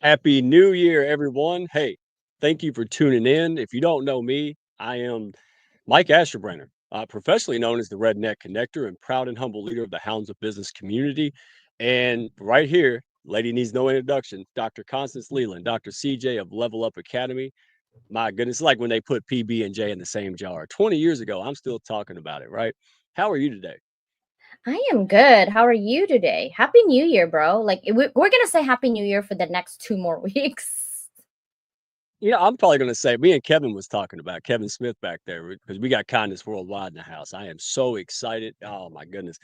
Happy New Year, everyone. Hey, thank you for tuning in. If you don't know me, I am Mike Asherbrenner, professionally known as the Redneck Connector and proud and humble leader of the Hounds of Business Community. And right here, lady needs no introduction, Dr. Constance Leland, Dr. CJ of Level Up Academy. My goodness, it's like when they put PB and J in the same jar. 20 years ago, I'm still talking about it, right? How are you today? I am good. How are you today? Happy New Year, bro. We're going to say Happy New Year for the next 2 more weeks. I'm probably going to say me and Kevin was talking about Kevin Smith back there because we got kindness worldwide in the house. I am so excited. Oh my goodness.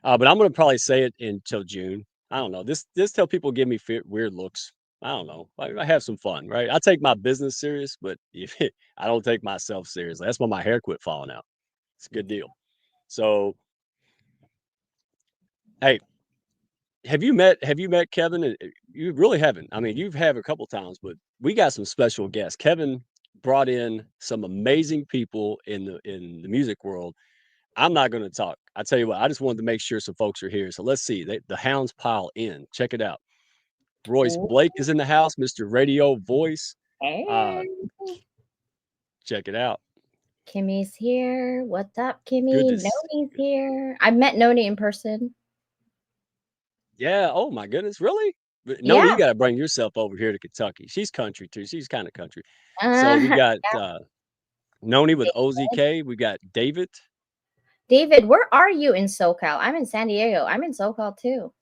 But I'm going to probably say it until June. I don't know. This till people give me weird looks. I don't know. I have some fun, right? I take my business serious, but I don't take myself seriously. That's why my hair quit falling out. It's a good deal. So, hey, have you met Kevin? You really haven't. I mean, you've had a couple times, but we got some special guests. Kevin brought in some amazing people in the music world. I'm not going to talk. I tell you what, I just wanted to make sure some folks are here. So let's see. The hounds pile in. Check it out. Royce Ooh, Blake is in the house, Mr. Radio Voice. Uh, hey. check it out. Kimmy's here. What's up, Good Kimmy? to Noni's here. I met Noni in person. Yeah. Oh my goodness. Really? But Nona, you Yeah. got to bring yourself over here to Kentucky. She's country too. She's kind of country. So we Uh, got yeah. Noni with David. OZK. We got David. David, where are you in SoCal? I'm in San Diego. I'm in SoCal too.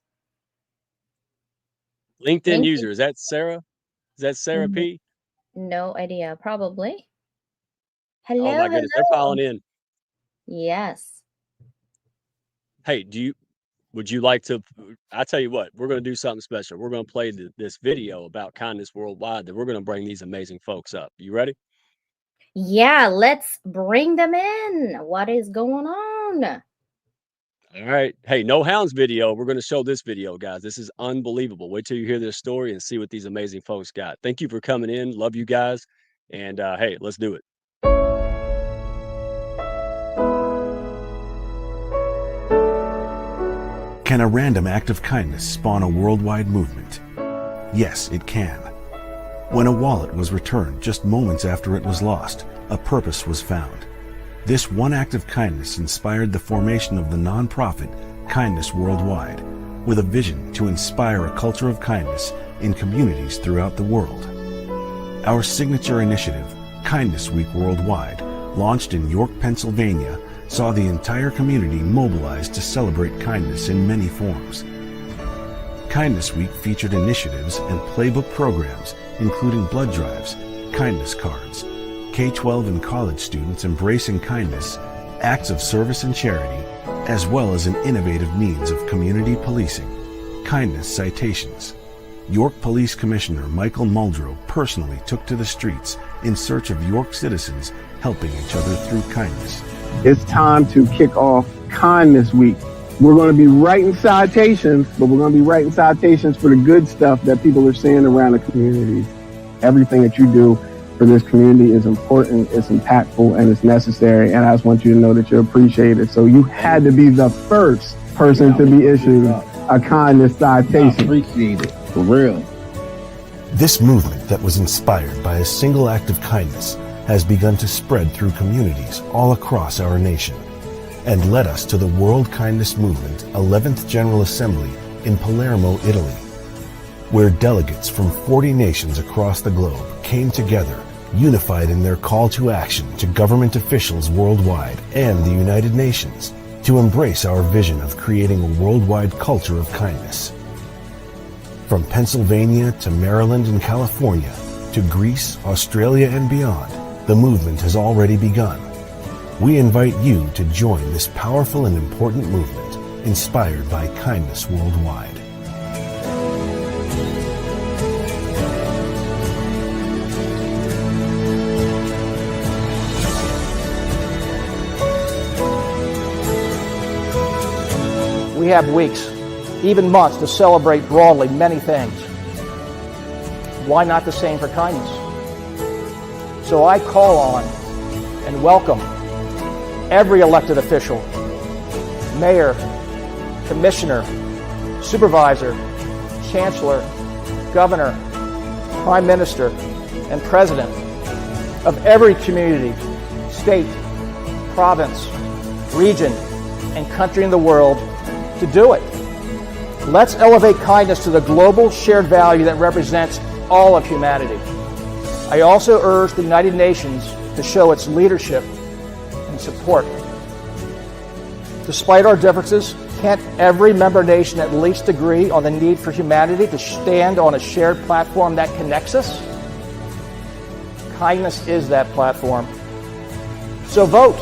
LinkedIn LinkedIn. user. Is that Sarah? Is that Sarah n- P? No idea. Probably. Oh Hello, my goodness. They're hello. piling in. Yes. Hey, would you like to? I tell you what, we're going to do something special. We're going to play this video about kindness worldwide that we're going to bring these amazing folks up. You ready? Yeah, let's bring them in. What is going on? All right. Hey, no hounds video. We're going to show this video, guys. This is unbelievable. Wait till you hear this story and see what these amazing folks got. Thank you for coming in. Love you guys. And hey, let's do it. Can a random act of kindness spawn a worldwide movement? Yes, it can. When a wallet was returned just moments after it was lost, a purpose was found. This one act of kindness inspired the formation of the nonprofit Kindness Worldwide, with a vision to inspire a culture of kindness in communities throughout the world. Our signature initiative, Kindness Week Worldwide, launched in York, Pennsylvania, saw the entire community mobilized to celebrate kindness in many forms. Kindness Week featured initiatives and playbook programs, including blood drives, kindness cards, K-12 and college students embracing kindness, acts of service and charity, as well as an innovative means of community policing, kindness citations. York Police Commissioner Michael Muldrow personally took to the streets in search of York citizens helping each other through kindness. It's time to kick off Kindness Week. We're going to be writing citations, but we're going to be writing citations for the good stuff that people are seeing around the community. Everything that you do for this community is important, it's impactful, and it's necessary. And I just want you to know that you're appreciated. So you had to be the first person to be issued a kindness citation. Appreciate it, for real. This movement that was inspired by a single act of kindness has begun to spread through communities all across our nation and led us to the World Kindness Movement 11th General Assembly in Palermo, Italy, where delegates from 40 nations across the globe came together, unified in their call to action to government officials worldwide and the United Nations to embrace our vision of creating a worldwide culture of kindness. From Pennsylvania to Maryland and California, to Greece, Australia, and beyond, the movement has already begun. We invite you to join this powerful and important movement inspired by kindness worldwide. We have weeks, even months, to celebrate broadly many things. Why not the same for kindness? So I call on and welcome every elected official, mayor, commissioner, supervisor, chancellor, governor, prime minister, and president of every community, state, province, region, and country in the world to do it. Let's elevate kindness to the global shared value that represents all of humanity. I also urge the United Nations to show its leadership and support. Despite our differences, can't every member nation at least agree on the need for humanity to stand on a shared platform that connects us? Kindness is that platform. So vote.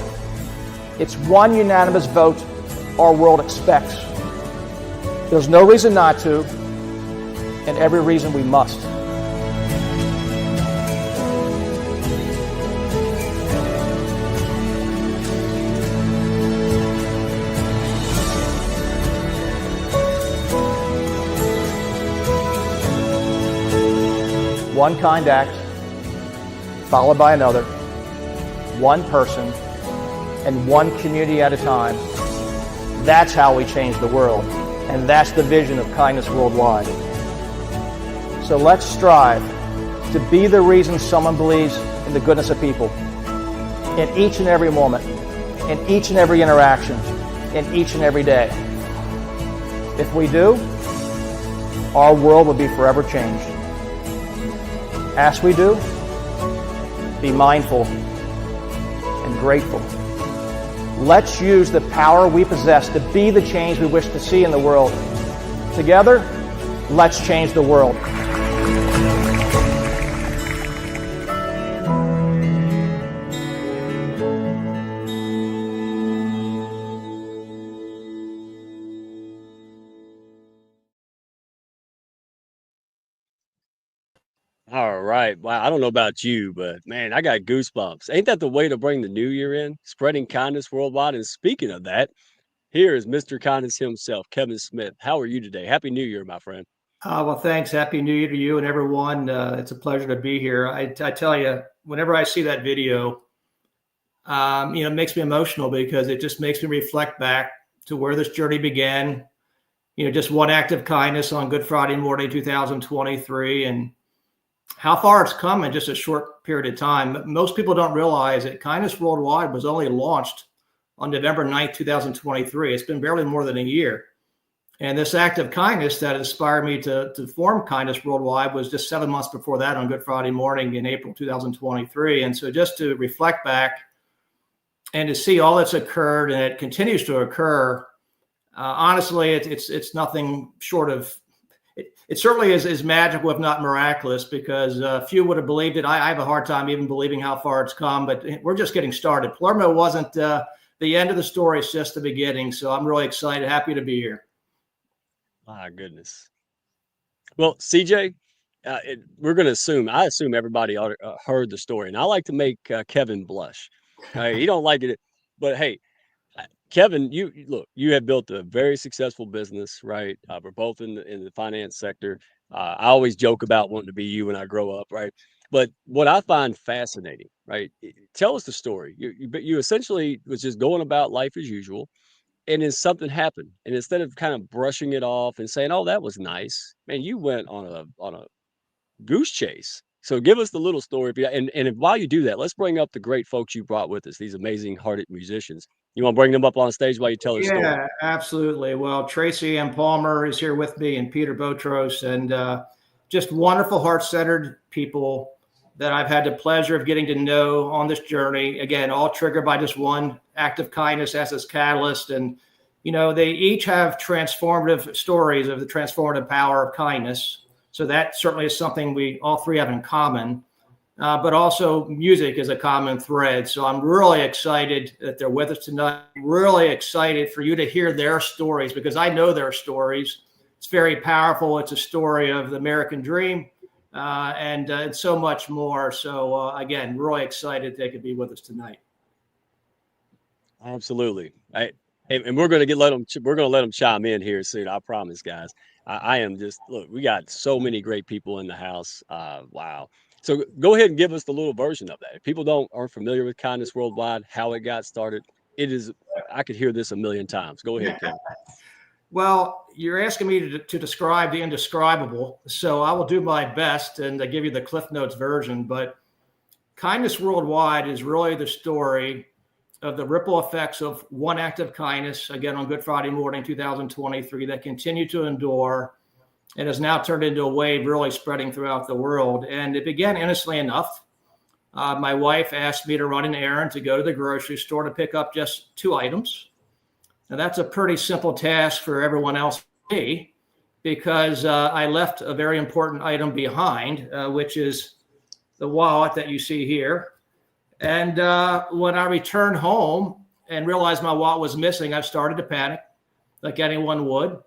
It's one unanimous vote our world expects. There's no reason not to, and every reason we must. One kind act, followed by another, one person, and one community at a time. That's how we change the world, and that's the vision of Kindness Worldwide. So let's strive to be the reason someone believes in the goodness of people, in each and every moment, in each and every interaction, in each and every day. If we do, our world will be forever changed. As we do, be mindful and grateful. Let's use the power we possess to be the change we wish to see in the world. Together, let's change the world. All right. Wow. I don't know about you, but man, I got goosebumps. Ain't that the way to bring the new year in? Spreading kindness worldwide. And speaking of that, here is Mr. Kindness himself, Kevin Smith. How are you today? Happy New Year, my friend. Well, thanks. Happy New Year to you and everyone. It's a pleasure to be here. I tell you, whenever I see that video, it makes me emotional because it just makes me reflect back to where this journey began. Just one act of kindness on Good Friday morning, 2023, and how far it's come in just a short period of time. Most people don't realize that Kindness Worldwide was only launched on November 9th, 2023. It's been barely more than a year. And this act of kindness that inspired me to form Kindness Worldwide was just 7 months before that on Good Friday morning in April 2023. And so just to reflect back and to see all that's occurred and it continues to occur, honestly, it's nothing short of, it certainly is magical, if not miraculous, because few would have believed it. I have a hard time even believing how far it's come, but we're just getting started. Palermo wasn't the end of the story, it's just the beginning. So I'm really excited, happy to be here. My goodness. Well, CJ, we're going to assume, I assume everybody heard the story, and I like to make Kevin blush. He don't like it, but hey, Kevin, you have built a very successful business, right? We're both in the finance sector. I always joke about wanting to be you when I grow up, right? But what I find fascinating, right? Tell us the story. You essentially was just going about life as usual, and then something happened, and instead of kind of brushing it off and saying, "Oh, that was nice," man, you went on a goose chase. So give us the little story. While you do that, let's bring up the great folks you brought with us, these amazing hearted musicians. You want to bring them up on stage while you tell the story? Yeah, absolutely. Well, Tracy M. Palmer is here with me and Peter Botros, and just wonderful heart-centered people that I've had the pleasure of getting to know on this journey. Again, all triggered by just one act of kindness as its catalyst. And, they each have transformative stories of the transformative power of kindness. So that certainly is something we all three have in common, but also music is a common thread. So I'm really excited that they're with us tonight. Really excited for you to hear their stories because I know their stories. It's very powerful. It's a story of the American dream and so much more. So again, really excited they could be with us tonight. Absolutely. And we're going to let them chime in here soon. I promise, guys. I am just, look, we got so many great people in the house. Wow. So go ahead and give us the little version of that. If people aren't familiar with Kindness Worldwide, how it got started, I could hear this a million times. Go ahead, Kevin. Well, you're asking me to describe the indescribable, so I will do my best and give you the Cliff Notes version. But Kindness Worldwide is really the story of the ripple effects of one act of kindness, again, on Good Friday morning, 2023, that continue to endure and has now turned into a wave really spreading throughout the world. And it began innocently enough. My wife asked me to run an errand to go to the grocery store to pick up just 2 items. Now, that's a pretty simple task for everyone else, me, because I left a very important item behind, which is the wallet that you see here. And when I returned home and realized my wallet was missing, I started to panic, like anyone would.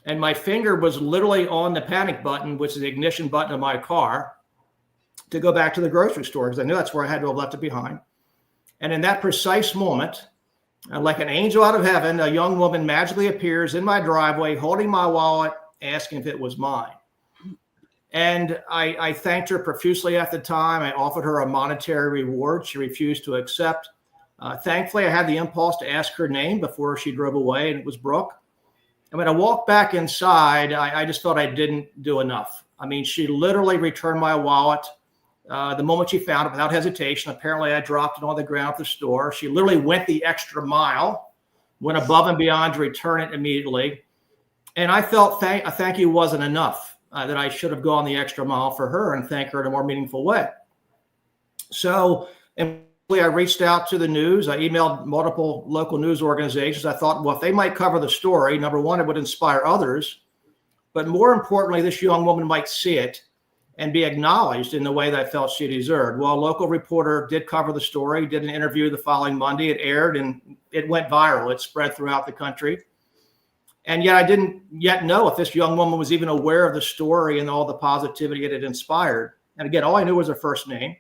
And my finger was literally on the panic button, which is the ignition button of my car, to go back to the grocery store, because I knew that's where I had to have left it behind. And in that precise moment, like an angel out of heaven, a young woman magically appears in my driveway, holding my wallet, asking if it was mine. And I thanked her profusely at the time. I offered her a monetary reward. She refused to accept. Thankfully, I had the impulse to ask her name before she drove away, and it was Brooke. And when I walked back inside, I just felt I didn't do enough. I mean, she literally returned my wallet the moment she found it without hesitation. Apparently, I dropped it on the ground at the store. She literally went the extra mile, went above and beyond to return it immediately. And I felt a thank you wasn't enough, that I should have gone the extra mile for her and thank her in a more meaningful way. So, and I reached out to the news. I emailed multiple local news organizations. I thought, well, if they might cover the story, number one, it would inspire others. But more importantly, this young woman might see it and be acknowledged in the way that I felt she deserved. Well, a local reporter did cover the story, did an interview the following Monday. It aired and it went viral. It spread throughout the country. And yet I didn't yet know if this young woman was even aware of the story and all the positivity it had inspired. And again, all I knew was her first name.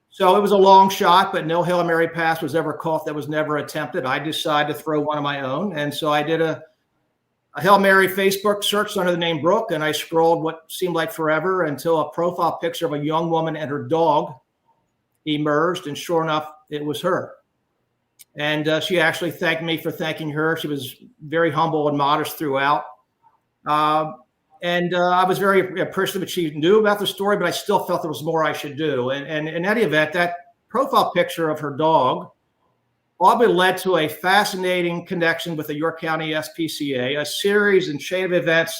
So it was a long shot, but no Hail Mary pass was ever caught that was never attempted. I decided to throw one of my own. And so I did a Hail Mary Facebook search under the name Brooke, and I scrolled what seemed like forever until a profile picture of a young woman and her dog emerged. And sure enough, it was her. And she actually thanked me for thanking her. She was very humble and modest throughout. And I was very appreciative that she knew about the story, but I still felt there was more I should do. And in any event, that profile picture of her dog probably led to a fascinating connection with the York County SPCA, a series and chain of events,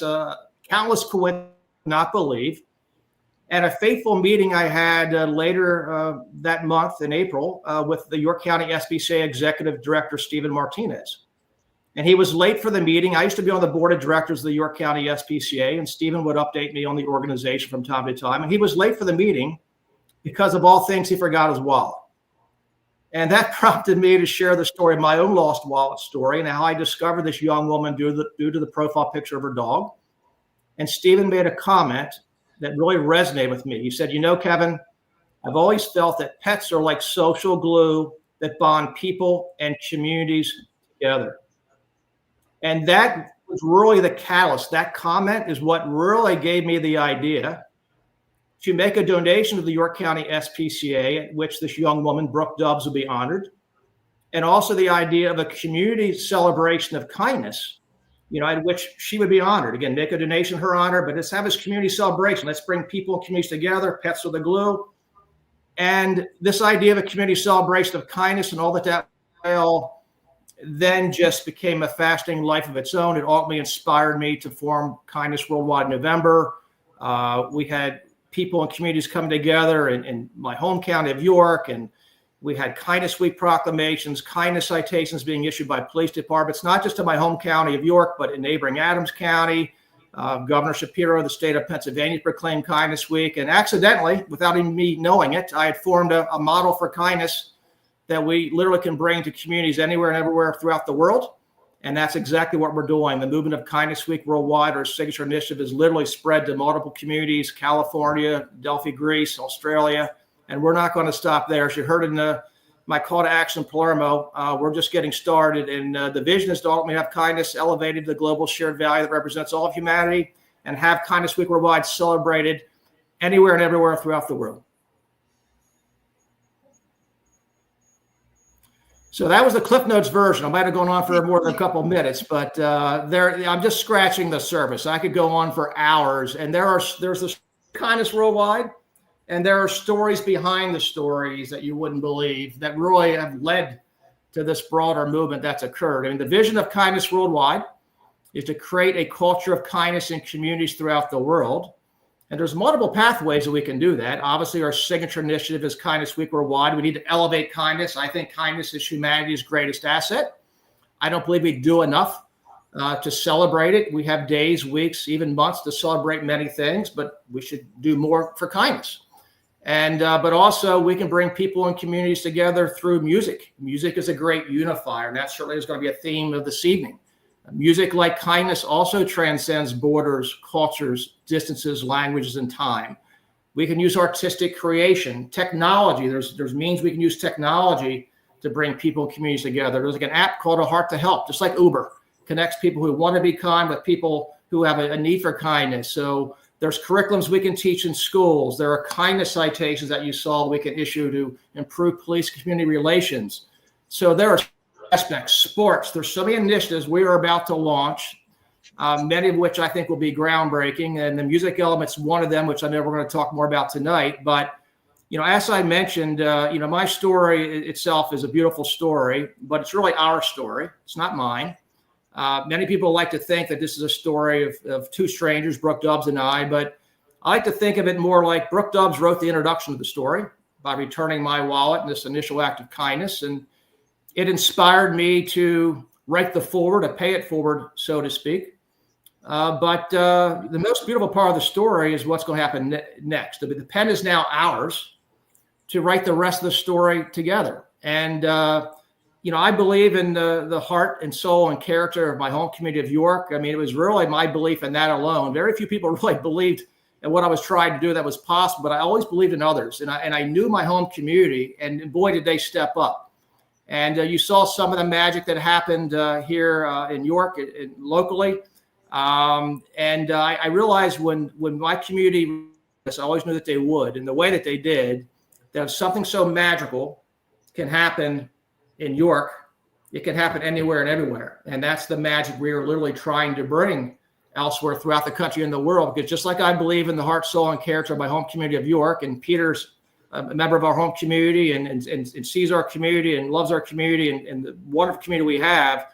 countless coincidences, not believe, and a fateful meeting I had later that month in April with the York County SPCA Executive Director, Stephen Martinez. And he was late for the meeting. I used to be on the board of directors of the York County SPCA, and Stephen would update me on the organization from time to time. And he was late for the meeting because of all things, he forgot his wallet. And that prompted me to share the story of my own lost wallet story and how I discovered this young woman due to the profile picture of her dog. And Stephen made a comment that really resonated with me. He said, you know, Kevin, I've always felt that pets are like social glue that bond people and communities together. And that was really the catalyst. That comment is what really gave me the idea to make a donation to the York County SPCA, at which this young woman, Brooke Dubs, will be honored. And also the idea of a community celebration of kindness, you know, at which she would be honored. Again, make a donation in her honor, but let's have this community celebration. Let's bring people and communities together. Pets are the glue. And this idea of a community celebration of kindness and all that then just became a fascinating life of its own. It ultimately inspired me to form Kindness Worldwide in November. We had people and communities coming together in my home county of York, and we had Kindness Week proclamations, kindness citations being issued by police departments, not just in my home county of York, but in neighboring Adams County. Governor Shapiro of the state of Pennsylvania proclaimed Kindness Week, and accidentally, without even me knowing it, I had formed a model for kindness that we literally can bring to communities anywhere and everywhere throughout the world. And that's exactly what we're doing. The movement of Kindness Week Worldwide, our signature initiative, is literally spread to multiple communities, California, Delphi, Greece, Australia. And we're not going to stop there. As you heard in my call to action in Palermo, we're just getting started. And the vision is to ultimately have kindness elevated to the global shared value that represents all of humanity, and have Kindness Week Worldwide celebrated anywhere and everywhere throughout the world. So that was the Cliff Notes version. I might have gone on for more than a couple of minutes, but I'm just scratching the surface. I could go on for hours. And there's this kindness worldwide, and there are stories behind the stories that you wouldn't believe that really have led to this broader movement that's occurred. I mean, the vision of kindness worldwide is to create a culture of kindness in communities throughout the world. And there's multiple pathways that we can do that. Obviously, our signature initiative is Kindness Week Worldwide. We need to elevate kindness. I think kindness is humanity's greatest asset. I don't believe we do enough to celebrate it. We have days, weeks, even months to celebrate many things, but we should do more for kindness. And but also we can bring people and communities together through music. Music is a great unifier, and that certainly is going to be a theme of this evening. Music, like kindness, also transcends borders, cultures, distances, languages, and time. We can use artistic creation, technology. There's means we can use technology to bring people and communities together. There's like an app called A Heart to Help, just like Uber, connects people who want to be kind with people who have a need for kindness. So there's curriculums we can teach in schools. There are kindness citations that you saw we can issue to improve police community relations. So there are aspects, sports. There's so many initiatives we are about to launch, many of which I think will be groundbreaking. And the music element's one of them, which I know we're going to talk more about tonight. But, you know, as I mentioned, my story itself is a beautiful story, but it's really our story. It's not mine. Many people like to think that this is a story of two strangers, Brooke Dubs and I, but I like to think of it more like Brooke Dubs wrote the introduction to the story by returning my wallet in this initial act of kindness. And it inspired me to write the forward, to pay it forward, so to speak. But the most beautiful part of the story is what's going to happen next. The pen is now ours to write the rest of the story together. And, I believe in the heart and soul and character of my home community of York. I mean, it was really my belief in that alone. Very few people really believed in what I was trying to do that was possible, but I always believed in others. And I knew my home community, and boy, did they step up. And you saw some of the magic that happened here in York locally. I realized when my community, I always knew that they would, and the way that they did, that if something so magical can happen in York, it can happen anywhere and everywhere. And that's the magic we are literally trying to bring elsewhere throughout the country and the world. Because just like I believe in the heart, soul, and character of my home community of York, and Peter's a member of our home community and sees our community and loves our community and the wonderful community we have.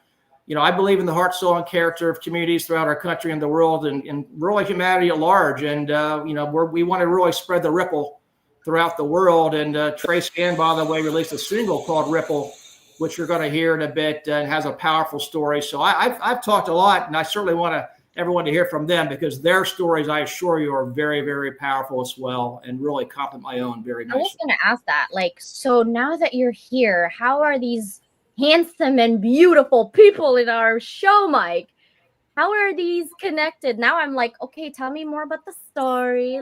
I believe in the heart, soul, and character of communities throughout our country and the world and really humanity at large. And, we want to really spread the ripple throughout the world. And Trace Ann, by the way, released a single called Ripple, which you're going to hear in a bit, and has a powerful story. So I've talked a lot, and I certainly want everyone to hear from them, because their stories, I assure you, are very, very powerful as well, and really complement my own very nicely. I was going to ask that, so now that you're here, how are these handsome and beautiful people in our show, Mike? How are these connected? Now I'm like, okay, tell me more about the story.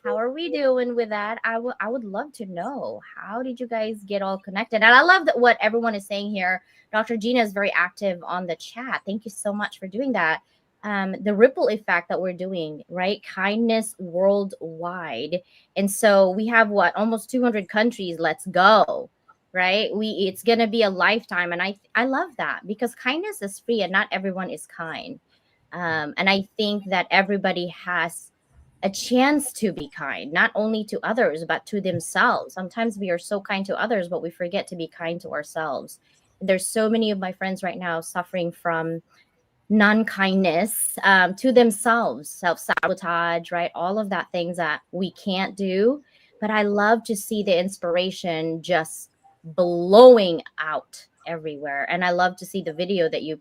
How are we doing with that? I would love to know. How did you guys get all connected? And I love that what everyone is saying here. Dr. Gina is very active on the chat. Thank you so much for doing that. The ripple effect that we're doing, right? Kindness worldwide. And so we have almost 200 countries. Let's go, right? It's going to be a lifetime. And I love that, because kindness is free and not everyone is kind. And I think that everybody has a chance to be kind, not only to others, but to themselves. Sometimes we are so kind to others, but we forget to be kind to ourselves. There's so many of my friends right now suffering from non-kindness to themselves, self-sabotage, right? All of that things that we can't do. But I love to see the inspiration just blowing out everywhere. And I love to see the video that you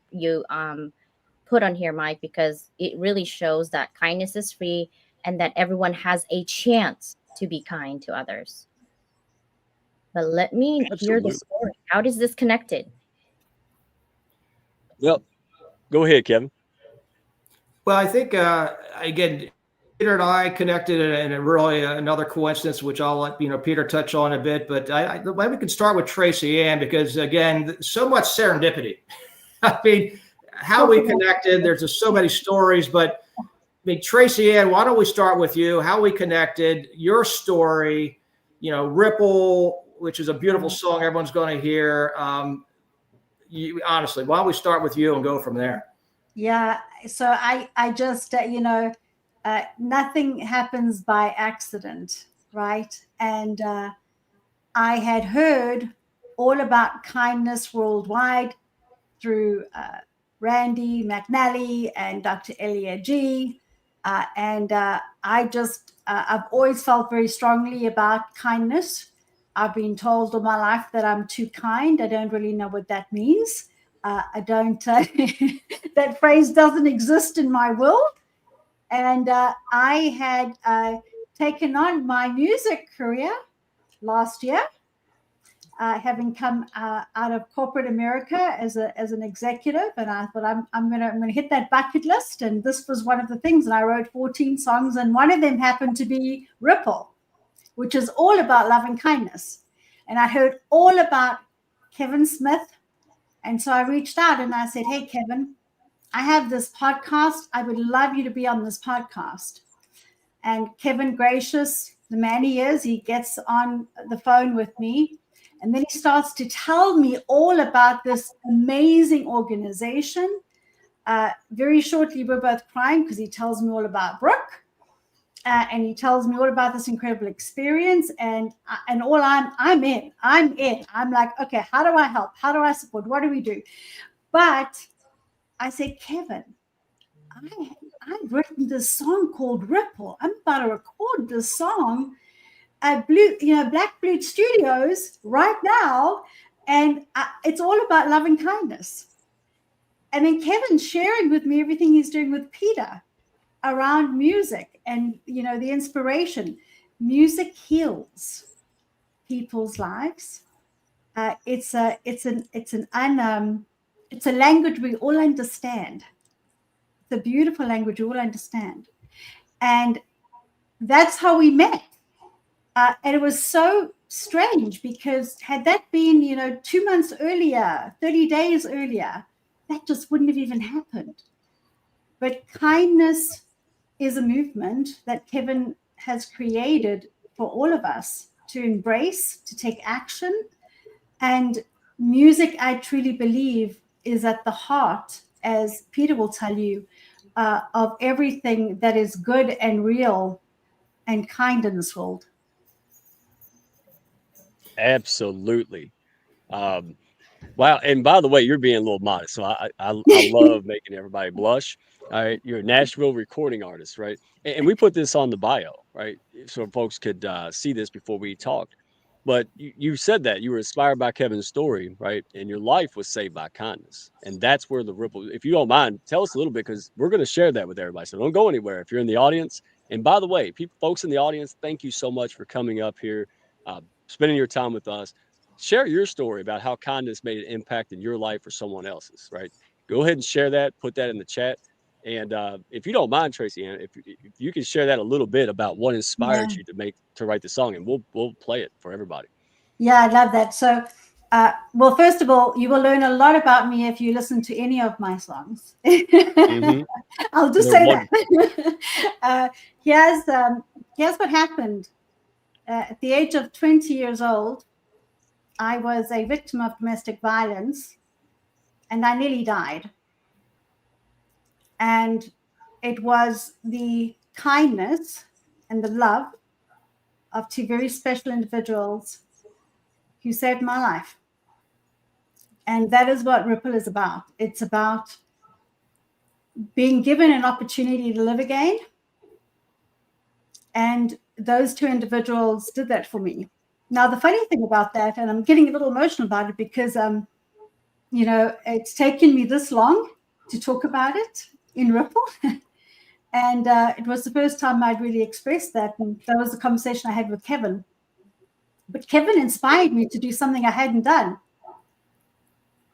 put on here, Mike, because it really shows that kindness is free and that everyone has a chance to be kind to others. But let me hear the story. How is this connected? Well, go ahead, Kevin. Well, I think, again, Peter and I connected in a really another coincidence, which I'll let Peter touch on a bit. But maybe we can start with Tracy Ann, because, again, so much serendipity. I mean, how we connected, there's just so many stories. But, Tracy Ann, why don't we start with you? How we connected, your story, Ripple, which is a beautiful song everyone's going to hear. honestly, why don't we start with you and go from there? Yeah. So I just, nothing happens by accident, right? And I had heard all about kindness worldwide through Randy McNally and Dr. Elia G. I've always felt very strongly about kindness. I've been told all my life that I'm too kind. I don't really know what that means. That phrase doesn't exist in my world. And I had taken on my music career last year, having come out of corporate America as an executive, and I thought I'm gonna hit that bucket list, and this was one of the things. And I wrote 14 songs, and one of them happened to be Ripple, which is all about love and kindness. And I heard all about Kevin Smith, and so I reached out and I said, "Hey, Kevin, I have this podcast. I would love you to be on this podcast." And Kevin, gracious, the man he is, he gets on the phone with me. And then he starts to tell me all about this amazing organization. Very shortly, we're both crying because he tells me all about Brooke. And he tells me all about this incredible experience. And all I'm in. I'm like, okay, how do I help? How do I support? What do we do? But I said, Kevin, I've written this song called Ripple. I'm about to record this song at Black Flute Studios right now, and it's all about love and kindness. And then Kevin's sharing with me everything he's doing with Peter around music and the inspiration. Music heals people's lives. It's a language we all understand. It's a beautiful language we all understand, and that's how we met. And it was so strange because had that been, 2 months earlier, 30 days earlier, that just wouldn't have even happened. But kindness is a movement that Kevin has created for all of us to embrace, to take action. And music, I truly believe, is at the heart, as Peter will tell you, of everything that is good and real and kind in this world. Absolutely. Wow. And by the way, you're being a little modest. So I love making everybody blush. All right. You're a Nashville recording artist, right? And we put this on the bio, right? So folks could see this before we talked. But you said that you were inspired by Kevin's story, right? And your life was saved by kindness. And that's where the ripple, if you don't mind, tell us a little bit, because we're going to share that with everybody. So don't go anywhere if you're in the audience. And by the way, folks in the audience, thank you so much for coming up here, spending your time with us. Share your story about how kindness made an impact in your life or someone else's, right? Go ahead and share that, put that in the chat. And if you don't mind, Tracy Ann, if you can share that a little bit about what inspired you to write the song, and we'll play it for everybody. Yeah, I love that. So, well, first of all, you will learn a lot about me if you listen to any of my songs. Mm-hmm. I'll just say that. Here's what happened. At the age of 20 years old, I was a victim of domestic violence, and I nearly died. And it was the kindness and the love of two very special individuals who saved my life. And that is what Ripple is about. It's about being given an opportunity to live again. And those two individuals did that for me. Now, the funny thing about that, and I'm getting a little emotional about it because, it's taken me this long to talk about it in Ripple. And it was the first time I'd really expressed that. And that was the conversation I had with Kevin. But Kevin inspired me to do something I hadn't done.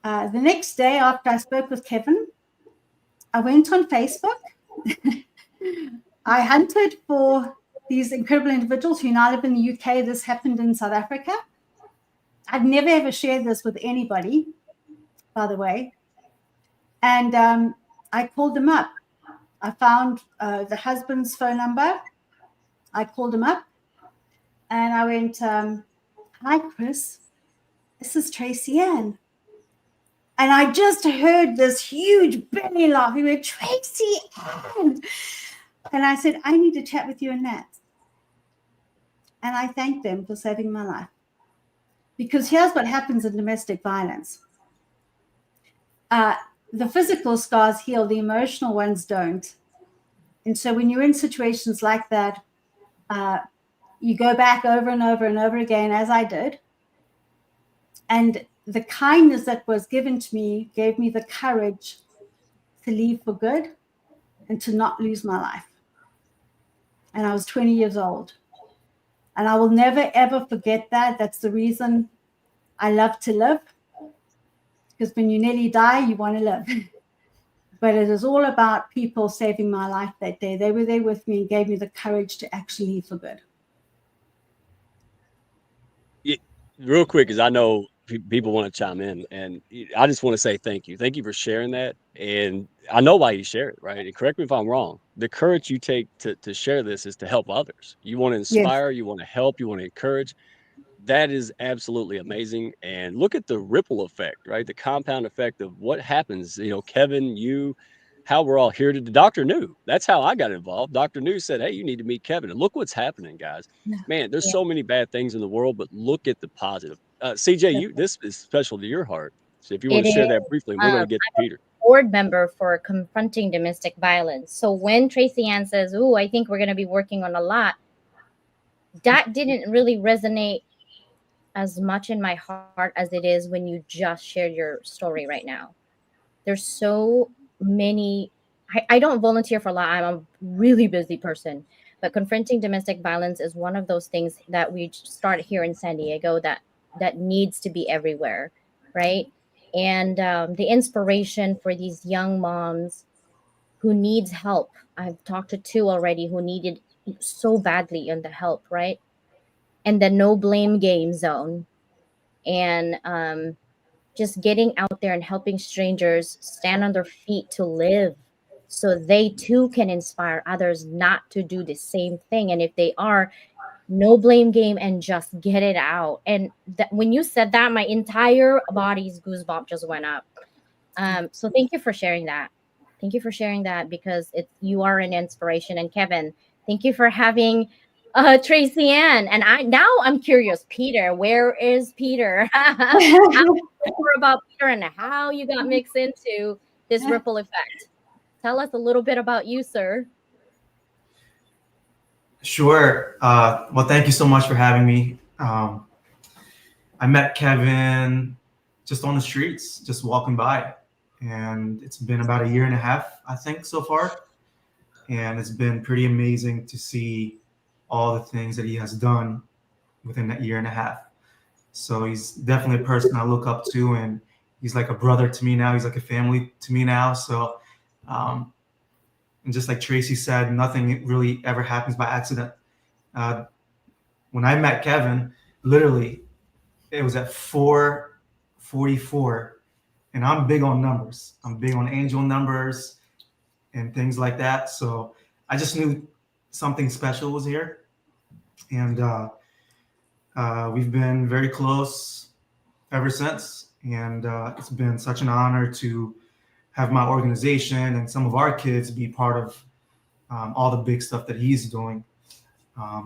The next day after I spoke with Kevin, I went on Facebook. I hunted for these incredible individuals who now live in the UK. This happened in South Africa. I've never ever shared this with anybody, by the way. And I called them up. I found the husband's phone number. I called him up and I went, "Hi, Chris. This is Tracy Ann. And I just heard this huge belly laugh. He went, Tracy Ann. And I said, I need to chat with you on that. And I thanked them for saving my life. Because here's what happens in domestic violence. The physical scars heal, the emotional ones don't. And so when you're in situations like that, you go back over and over and over again, as I did. And the kindness that was given to me gave me the courage to leave for good and to not lose my life. And I was 20 years old. And I will never, ever forget that. That's the reason I love to live. Because when you nearly die, you want to live. But it is all about people saving my life that day. They were there with me and gave me the courage to actually leave for good. Real quick, because I know people want to chime in, and I just want to say thank you. Thank you for sharing that. And I know why you share it, right? And correct me if I'm wrong. The courage you take to share this is to help others. You want to inspire, you want to help, you want to encourage. That is absolutely amazing. And look at the ripple effect, right? The compound effect of what happens. Kevin, you, how we're all here today. Dr. New, that's how I got involved. Dr. New said, hey, you need to meet Kevin. And look what's happening, guys. Man, there's so many bad things in the world, but look at the positive. CJ, this is special to your heart. So if you want to share that briefly, we're going to get to Peter. Board member for confronting domestic violence. So when Tracy Ann says, "Oh, I think we're going to be working on a lot," that didn't really resonate as much in my heart as it is when you just shared your story right now. There's so many. I don't volunteer for a lot. I'm a really busy person, but confronting domestic violence is one of those things that we start here in San Diego that needs to be everywhere, right? And the inspiration for these young moms who needs help. I've talked to 2 already who needed so badly in the help, right? And the no blame game zone, and just getting out there and helping strangers stand on their feet to live, so they too can inspire others not to do the same thing. And if they are, no blame game and just get it out. And when you said that, my entire body's goosebump just went up. So thank you for sharing that. Thank you for sharing that, because you are an inspiration. And Kevin, thank you for having Tracy Ann. And I'm curious, Peter, where is Peter? More about Peter and how you got mixed into this ripple effect. Tell us a little bit about you, sir. Sure. Well, thank you so much for having me. I met Kevin just on the streets, just walking by. And it's been about 1.5 years, I think, so far. And it's been pretty amazing to see all the things that he has done within that 1.5 years. So he's definitely a person I look up to, and he's like a brother to me now. He's like a family to me now. So, and just like Tracy said, nothing really ever happens by accident. When I met Kevin, literally, it was at 4:44, and I'm big on numbers. I'm big on angel numbers and things like that. So I just knew something special was here, and we've been very close ever since. And it's been such an honor to have my organization and some of our kids be part of all the big stuff that he's doing.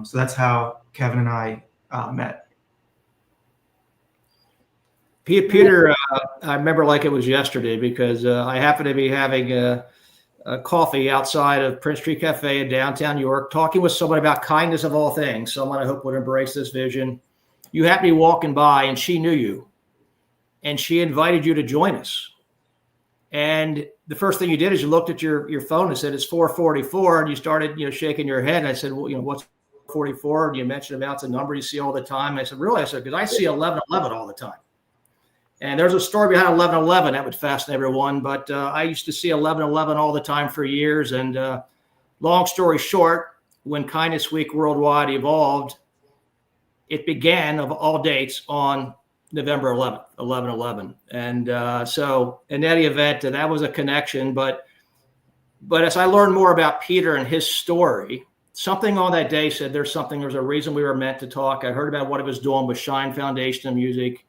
So that's how Kevin and I met. Peter, I remember like it was yesterday, because I happened to be having a coffee outside of Prince Street Cafe in downtown York, talking with someone about kindness of all things, someone I hope would embrace this vision. You happened to be walking by, and she knew you, and she invited you to join us. And the first thing you did is you looked at your phone and said, it's 4:44, and you started, shaking your head. And I said, well, what's 44? And you mentioned about the number you see all the time. And I said, really? I said, because I see 1111 all the time. And there's a story behind 1111 that would fascinate everyone. But I used to see 1111 all the time for years. And long story short, when Kindness Week Worldwide evolved, it began, of all dates, on November 11th, 11/11. And so in any event, that was a connection. But as I learned more about Peter and his story, something on that day said there's a reason we were meant to talk. I heard about what he was doing with Shine Foundation of Music.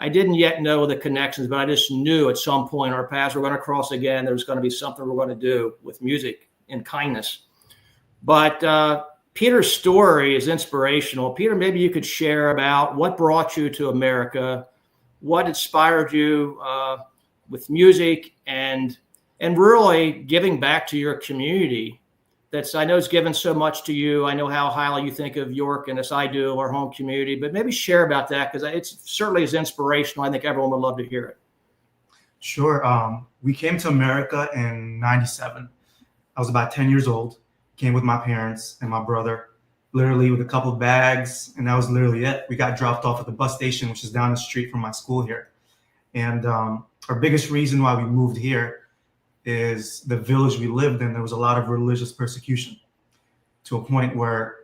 I didn't yet know the connections, but I just knew at some point our paths were going to cross again. There was going to be something we're going to do with music and kindness. But Peter's story is inspirational. Peter, maybe you could share about what brought you to America, what inspired you with music, and really giving back to your community. That's, I know, has given so much to you. I know how highly you think of York, and as I do, our home community. But maybe share about that, because it's certainly is inspirational. I think everyone would love to hear it. Sure. We came to America in '97. I was about 10 years old. Came with my parents and my brother, literally with a couple of bags, and that was literally it. We got dropped off at the bus station, which is down the street from my school here. And our biggest reason why we moved here is the village we lived in. There was a lot of religious persecution, to a point where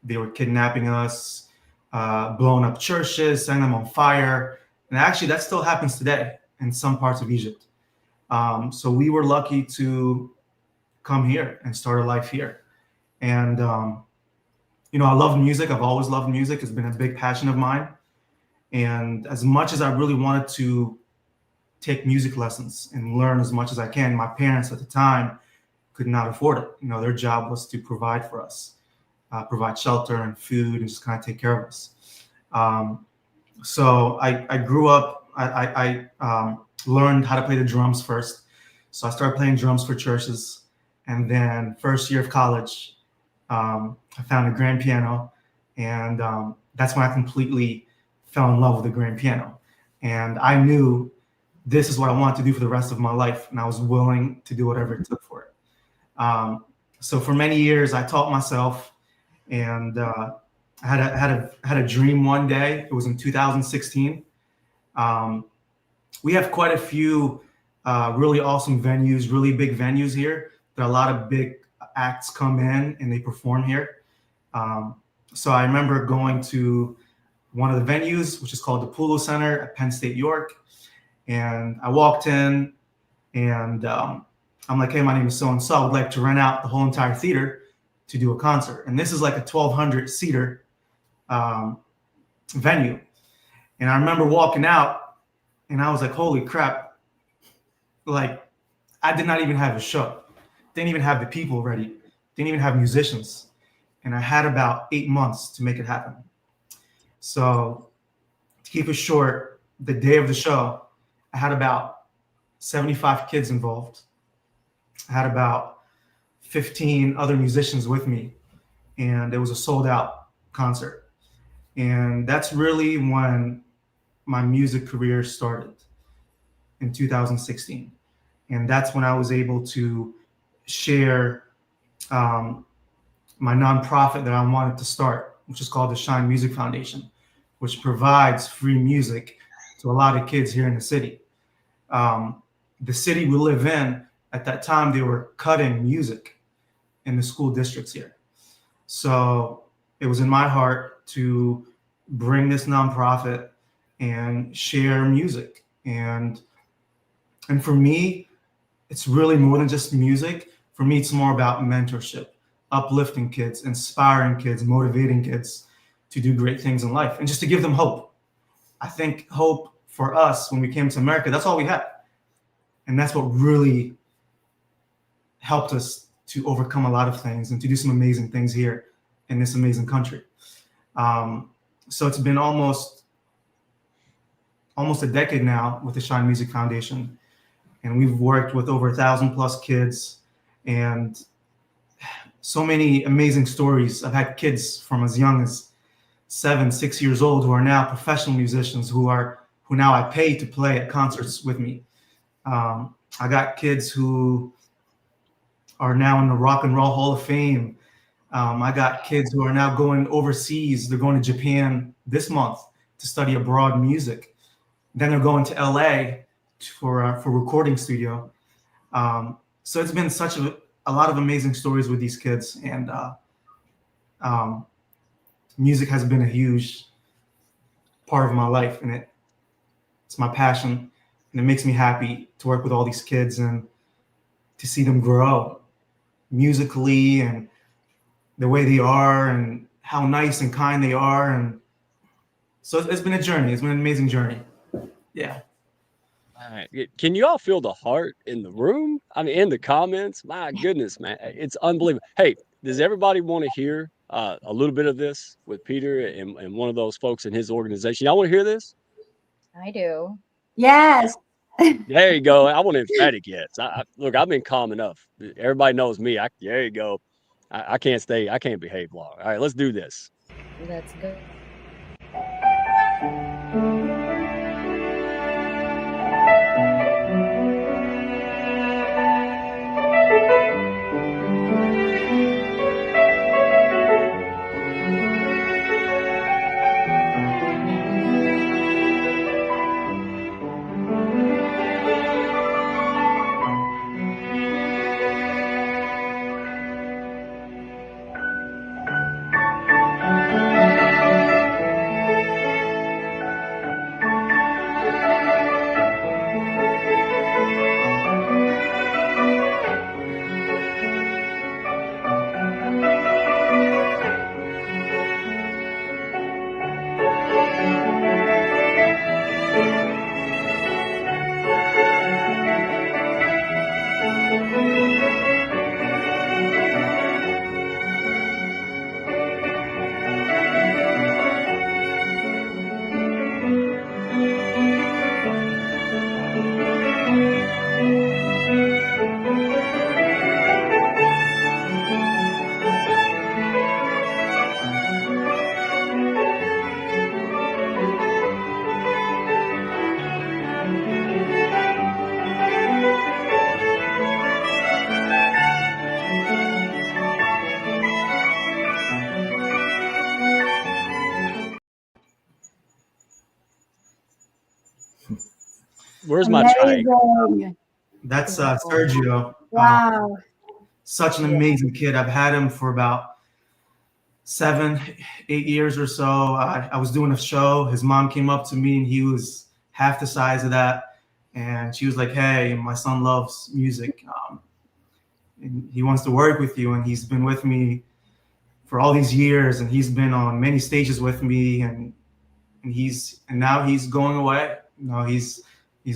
they were kidnapping us, blowing up churches, setting them on fire. And actually, that still happens today in some parts of Egypt. So we were lucky to come here and start a life here. And, I love music. I've always loved music. It's been a big passion of mine. And as much as I really wanted to take music lessons and learn as much as I can, my parents at the time could not afford it. Their job was to provide for us, provide shelter and food, and just kind of take care of us. So I grew up, I learned how to play the drums first. So I started playing drums for churches. And then first year of college, I found a grand piano. And that's when I completely fell in love with the grand piano. And I knew this is what I wanted to do for the rest of my life. And I was willing to do whatever it took for it. So for many years, I taught myself. And I had a dream one day. It was in 2016. We have quite a few really awesome venues, really big venues here. There are a lot of big acts come in and they perform here. So I remember going to one of the venues, which is called the Pulu Center at Penn State, York. And I walked in and I'm like, hey, my name is so-and-so. I would like to rent out the whole entire theater to do a concert. And this is like a 1,200 seater venue. And I remember walking out and I was like, holy crap. Like, I did not even have a show. Didn't even have the people ready. Didn't even have musicians. And I had about 8 months to make it happen. So to keep it short, the day of the show, I had about 75 kids involved. I had about 15 other musicians with me. And it was a sold out concert. And that's really when my music career started, in 2016. And that's when I was able to share my nonprofit that I wanted to start, which is called the Shine Music Foundation, which provides free music to a lot of kids here in the city. The city we live in, at that time, they were cutting music in the school districts here. So it was in my heart to bring this nonprofit and share music. And for me, it's really more than just music. For me, it's more about mentorship, uplifting kids, inspiring kids, motivating kids to do great things in life, and just to give them hope. I think hope for us when we came to America, that's all we had. And that's what really helped us to overcome a lot of things and to do some amazing things here in this amazing country. So it's been almost a decade now with the Shine Music Foundation. And we've worked with over 1,000+ kids and so many amazing stories. I've had kids from as young as 7, 6 years old who are now professional musicians who now I pay to play at concerts with me. I got kids who are now in the Rock and Roll Hall of Fame. I got kids who are now going overseas. They're going to Japan this month to study abroad music. Then they're going to LA for recording studio. So it's been such a lot of amazing stories with these kids, and music has been a huge part of my life, and it's my passion, and it makes me happy to work with all these kids and to see them grow musically and the way they are and how nice and kind they are. And So it's been a journey. It's been an amazing journey. Yeah. All right. Can you all feel the heart in the room? I mean, in the comments? My goodness, man. It's unbelievable. Hey, does everybody want to hear a little bit of this with Peter and one of those folks in his organization? Y'all want to hear this? I do. Yes. There you go. I want emphatic yes. Look, I've been calm enough. Everybody knows me. There you go. I can't behave long. All right, let's do this. That's good. Where's my child? Amazing. That's Sergio. Wow. Such an amazing kid. I've had him for about 7, 8 years or so. I was doing a show. His mom came up to me and he was half the size of that. And she was like, hey, my son loves music. And he wants to work with you. And he's been with me for all these years. And he's been on many stages with me. And now he's going away. You know, he's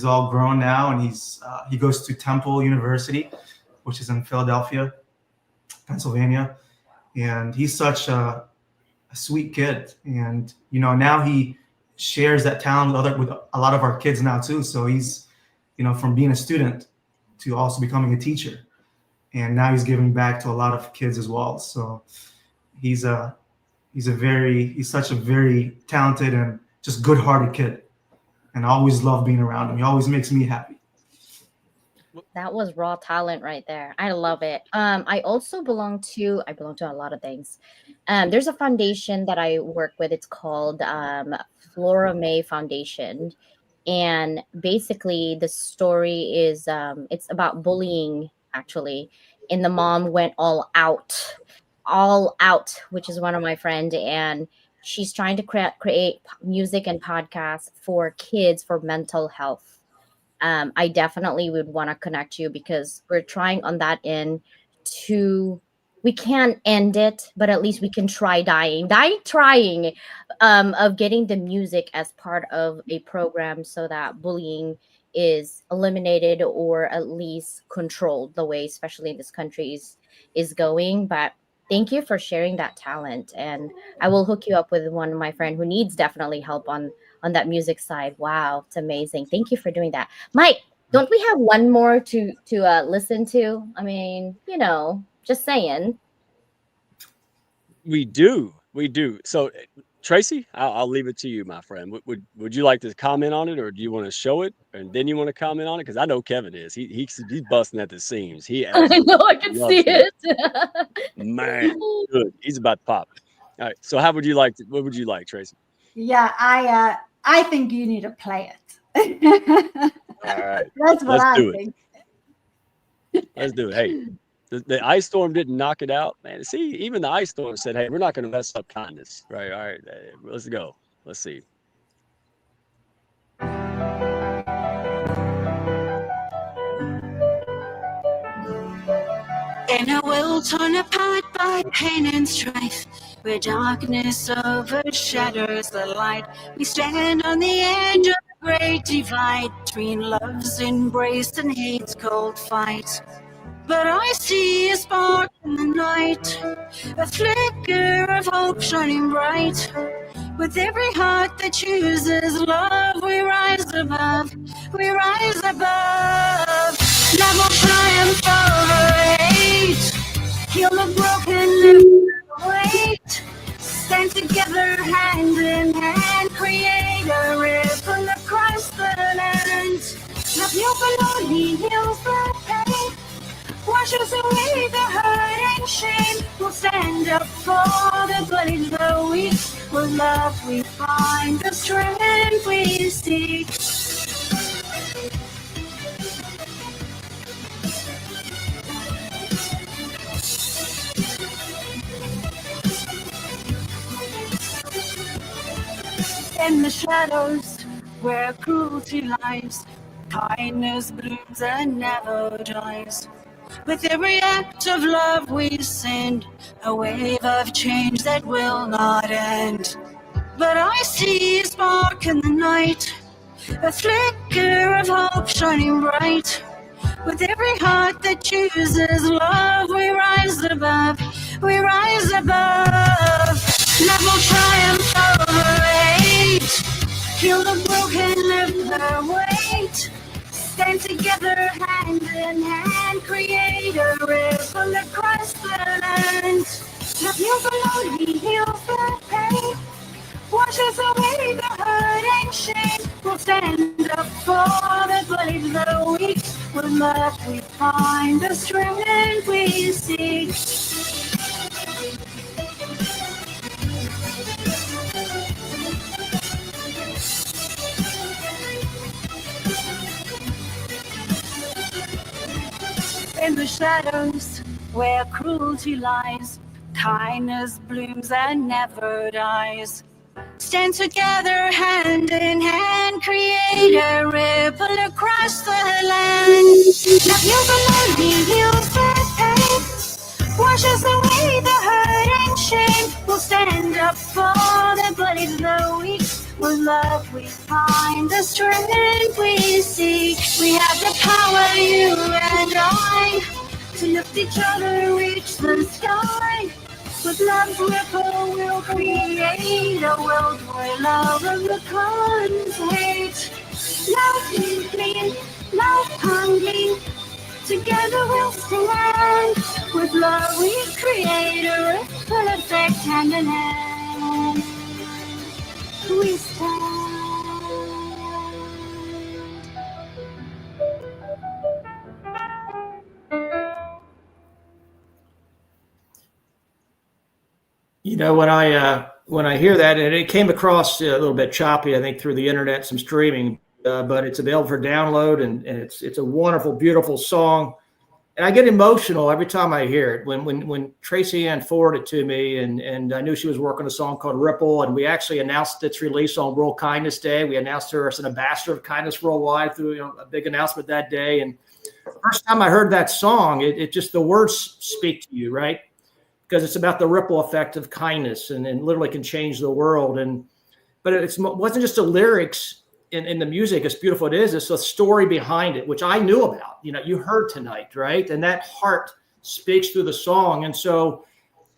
all grown now. And he goes to Temple University, which is in Philadelphia, Pennsylvania. And he's such a sweet kid. And, you know, now he shares that talent with a lot of our kids now too. So he's, you know, from being a student to also becoming a teacher. And now he's giving back to a lot of kids as well. So he's such a very talented and just good-hearted kid. And I always love being around him. He always makes me happy. That was raw talent right there. I love it. I belong to a lot of things. There's a foundation that I work with. It's called Flora May Foundation. And basically the story is it's about bullying, actually. And the mom went all out, which is one of my friends. And she's trying to create music and podcasts for kids for mental health. I definitely would want to connect you because we're trying on that end we can't end it, but at least we can trying of getting the music as part of a program so that bullying is eliminated or at least controlled the way, especially in this country is going. But thank you for sharing that talent. And I will hook you up with one of my friend who needs definitely help on that music side. Wow, it's amazing. Thank you for doing that. Mike, don't we have one more to listen to? I mean, you know, just saying. We do. So Tracy, I'll leave it to you, my friend. Would you like to comment on it, or do you want to show it and then you want to comment on it? Because I know Kevin is. He's busting at the seams. I know, I can see it. Man, good. He's about to pop. All right. So what would you like, Tracy? Yeah, I think you need to play it. All right. That's what I think. Let's do it. Hey, the ice storm didn't knock it out, man. See, even the ice storm said, hey, we're not going to mess up kindness. Right. All right. Let's go. Let's see. In a world torn apart by pain and strife, where darkness overshadows the light. We stand on the edge of the great divide between love's embrace and hate's cold fight. But I see a spark in the night, a flicker of hope shining bright. With every heart that chooses love, we rise above, we rise above. Love will triumph over hate, heal the broken, lift the weight. Stand together hand in hand, create a ripple across the land. Love you alone, he heals the pain, washes away the hurt and shame. We'll stand up for the bloodied, the weak. With love we find the strength we seek. In the shadows where cruelty lies, kindness blooms and never dies. With every act of love we send a wave of change that will not end. But I see a spark in the night, a flicker of hope shining bright. With every heart that chooses love, we rise above, we rise above. Love will triumph over hate, heal the broken, lift their weight. Stand together hand in hand, create a ripple across the land. Love heals alone, he heals the pain, washes away the hurt and shame. We'll stand up for the bloodied, the weak. With love we find the strength we seek. In the shadows where cruelty lies, kindness blooms and never dies. Stand together hand in hand, create a ripple across the land. Love heals alone, he heals the pain, washes away the hurt and shame. We'll stand up for the bloodied, the weak. With love we find the strength we seek. We have the power, you and I, to lift each other, reach the sky. With love's ripple we'll create a world where love overcomes hate. Love clean, love hungry, together we'll stand. With love we create a ripple effect, hand in hand. We stand. You know, when I hear that, and it came across a little bit choppy, I think through the internet, some streaming, but it's available for download, and it's a wonderful, beautiful song. And I get emotional every time I hear it. When Tracy Ann forwarded it to me, and I knew she was working on a song called Ripple, and we actually announced its release on World Kindness Day. We announced her as an ambassador of kindness worldwide through a big announcement that day. And first time I heard that song, it just, the words speak to you, right? Because it's about the ripple effect of kindness, and literally can change the world. But it wasn't just the lyrics in the music, as beautiful it is, it's the story behind it, which I knew about. You know, you heard tonight, right? And that heart speaks through the song. And so,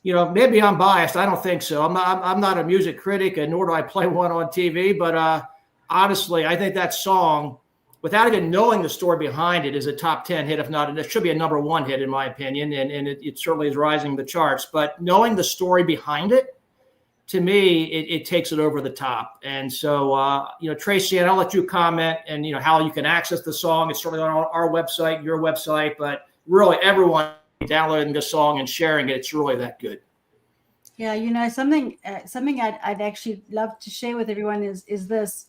you know, maybe I'm biased. I don't think so. I'm not a music critic, and nor do I play one on TV. But honestly, I think that song, without even knowing the story behind it, is a top 10 hit, if not, it should be a number 1 hit in my opinion. And it certainly is rising the charts. But knowing the story behind it, to me, it takes it over the top. And so, you know, Tracy, and I'll let you comment, and, you know, how you can access the song. It's certainly on our website, your website, but really everyone downloading the song and sharing it, it's really that good. Yeah, you know, something I'd actually love to share with everyone is this.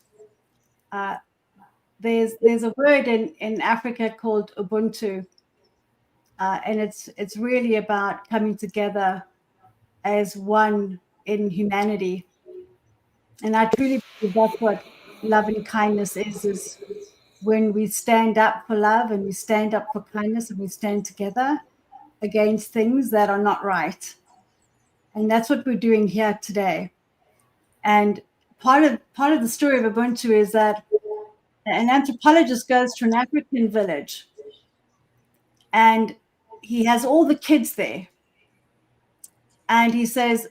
There's a word in Africa called Ubuntu, and it's really about coming together as one in humanity. And I truly believe that's what love and kindness is when we stand up for love, and we stand up for kindness, and we stand together against things that are not right. And that's what we're doing here today. And part of the story of Ubuntu is that an anthropologist goes to an African village and he has all the kids there. And he says,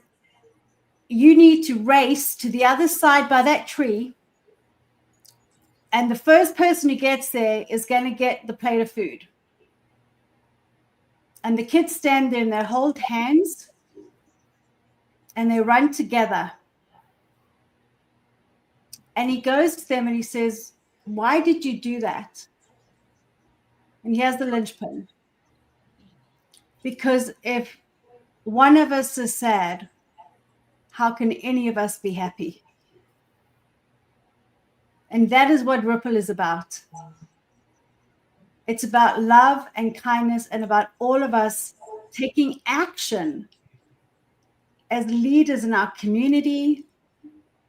you need to race to the other side by that tree. And the first person who gets there is going to get the plate of food. And the kids stand there and they hold hands and they run together. And he goes to them and he says, why did you do that? And he has the linchpin. Because if one of us is sad, how can any of us be happy? And that is what Ripple is about. It's about love and kindness and about all of us taking action as leaders in our community,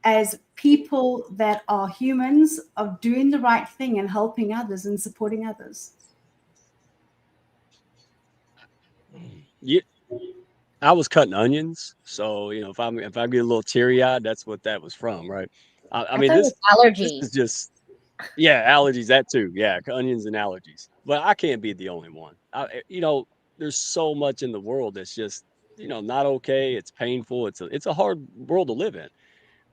as people that are humans, of doing the right thing and helping others and supporting others. Yeah, I was cutting onions, so if I get a little teary-eyed, that's what that was from, right? I mean, thought it this was allergies. is just allergies, that too. Yeah, onions and allergies. But I can't be the only one. There's so much in the world that's just not okay. It's painful. It's a hard world to live in.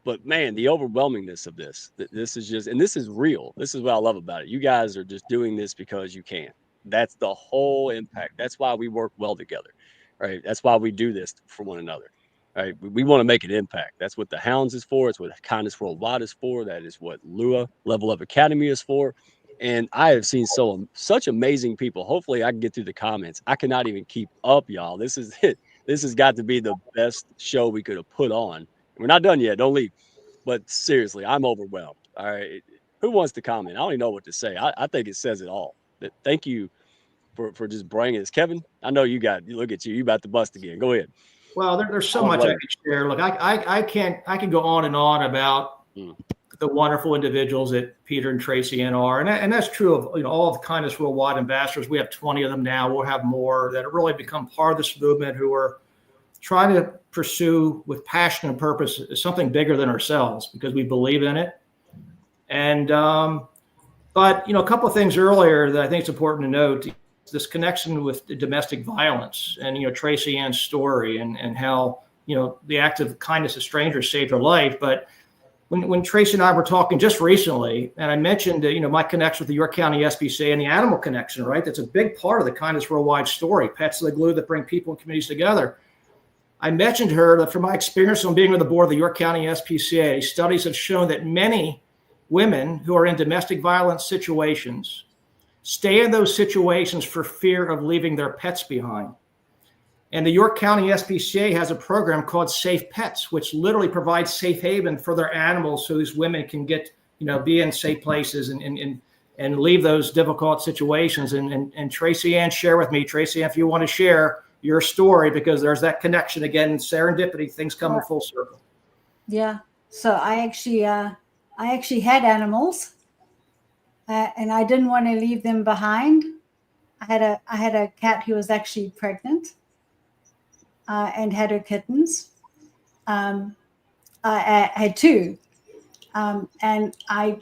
But man, the overwhelmingness of this is just, and this is real. This is what I love about it. You guys are just doing this because you can. That's the whole impact. That's why we work well together, right? That's why we do this for one another, right? We want to make an impact. That's what the Hounds is for. It's what Kindness Worldwide is for. That is what Lua Level Up Academy is for. And I have seen such amazing people. Hopefully I can get through the comments. I cannot even keep up, y'all. This is it. This has got to be the best show we could have put on. We're not done yet. Don't leave. But seriously, I'm overwhelmed. All right. Who wants to comment? I don't even know what to say. I think it says it all. Thank you for just bringing this. Kevin, I know you look at you. You about to bust again. Go ahead. Well, there's so much I could share. Look, I can go on and on about the wonderful individuals that Peter and Tracy Ann are. And that's true of all of the Kindness Worldwide ambassadors. We have 20 of them now. We'll have more that have really become part of this movement, who are trying to pursue with passion and purpose something bigger than ourselves, because we believe in it. And but a couple of things earlier that I think it's important to note: this connection with domestic violence, and Tracy Ann's story, and how the act of kindness to strangers saved her life. But when Tracy and I were talking just recently, and I mentioned my connection with the York County SPCA and the animal connection, right? That's a big part of the Kindness Worldwide story. Pets are the glue that bring people and communities together. I mentioned to her that from my experience on being on the board of the York County SPCA, studies have shown that many women who are in domestic violence situations stay in those situations for fear of leaving their pets behind. And the York County SPCA has a program called Safe Pets, which literally provides safe haven for their animals, so these women can get, be in safe places and leave those difficult situations. And Tracy Ann, share with me, Tracy Ann, if you want to share your story, because there's that connection again, serendipity, things come in full circle. Yeah. So I actually had animals, and I didn't want to leave them behind. I had a cat who was actually pregnant, and had her kittens. I had two, and I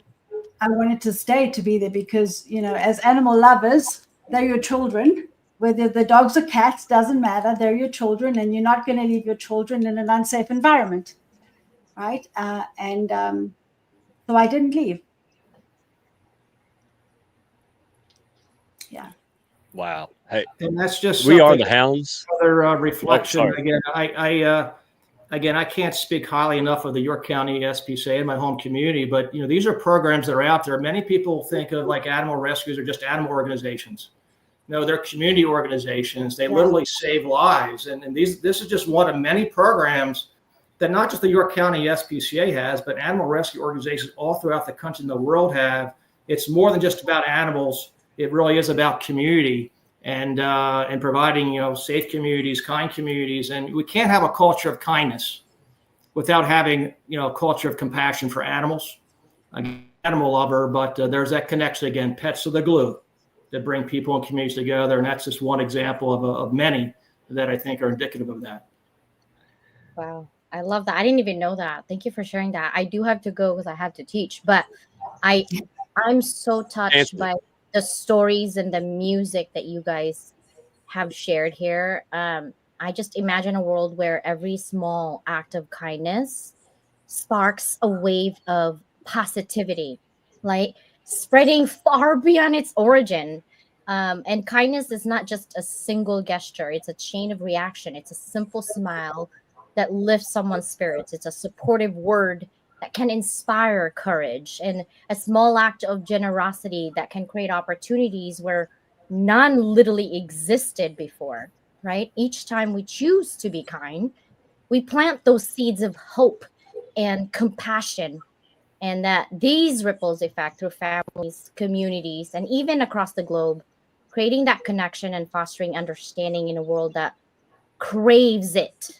wanted to stay to be there because as animal lovers, they're your children. Whether the dogs or cats, doesn't matter. They're your children, and you're not going to leave your children in an unsafe environment, right? So I didn't leave. Yeah. Wow. Hey, and that's just we are the Hounds. Another reflection. Oh, Again, I can't speak highly enough of the York County SPCA in my home community, but these are programs that are out there. Many people think of like animal rescues or just animal organizations. No, they're community organizations. They literally save lives. And this is just one of many programs that not just the York County SPCA has, but animal rescue organizations all throughout the country and the world have. It's more than just about animals. It really is about community and providing, safe communities, kind communities. And we can't have a culture of kindness without having, a culture of compassion for animals. I'm an animal lover, but there's that connection again. Pets are the glue that bring people and communities together. And that's just one example of many that I think are indicative of that. Wow. I love that. I didn't even know that. Thank you for sharing that. I do have to go because I have to teach, but I'm so touched Answer. by the stories and the music that you guys have shared here. I just imagine a world where every small act of kindness sparks a wave of positivity, like spreading far beyond its origin. And kindness is not just a single gesture, it's a chain of reaction. It's a simple smile that lifts someone's spirits, it's a supportive word that can inspire courage, and a small act of generosity that can create opportunities where none literally existed before, right? Each time we choose to be kind, we plant those seeds of hope and compassion, and that these ripples effect through families, communities, and even across the globe, creating that connection and fostering understanding in a world that craves it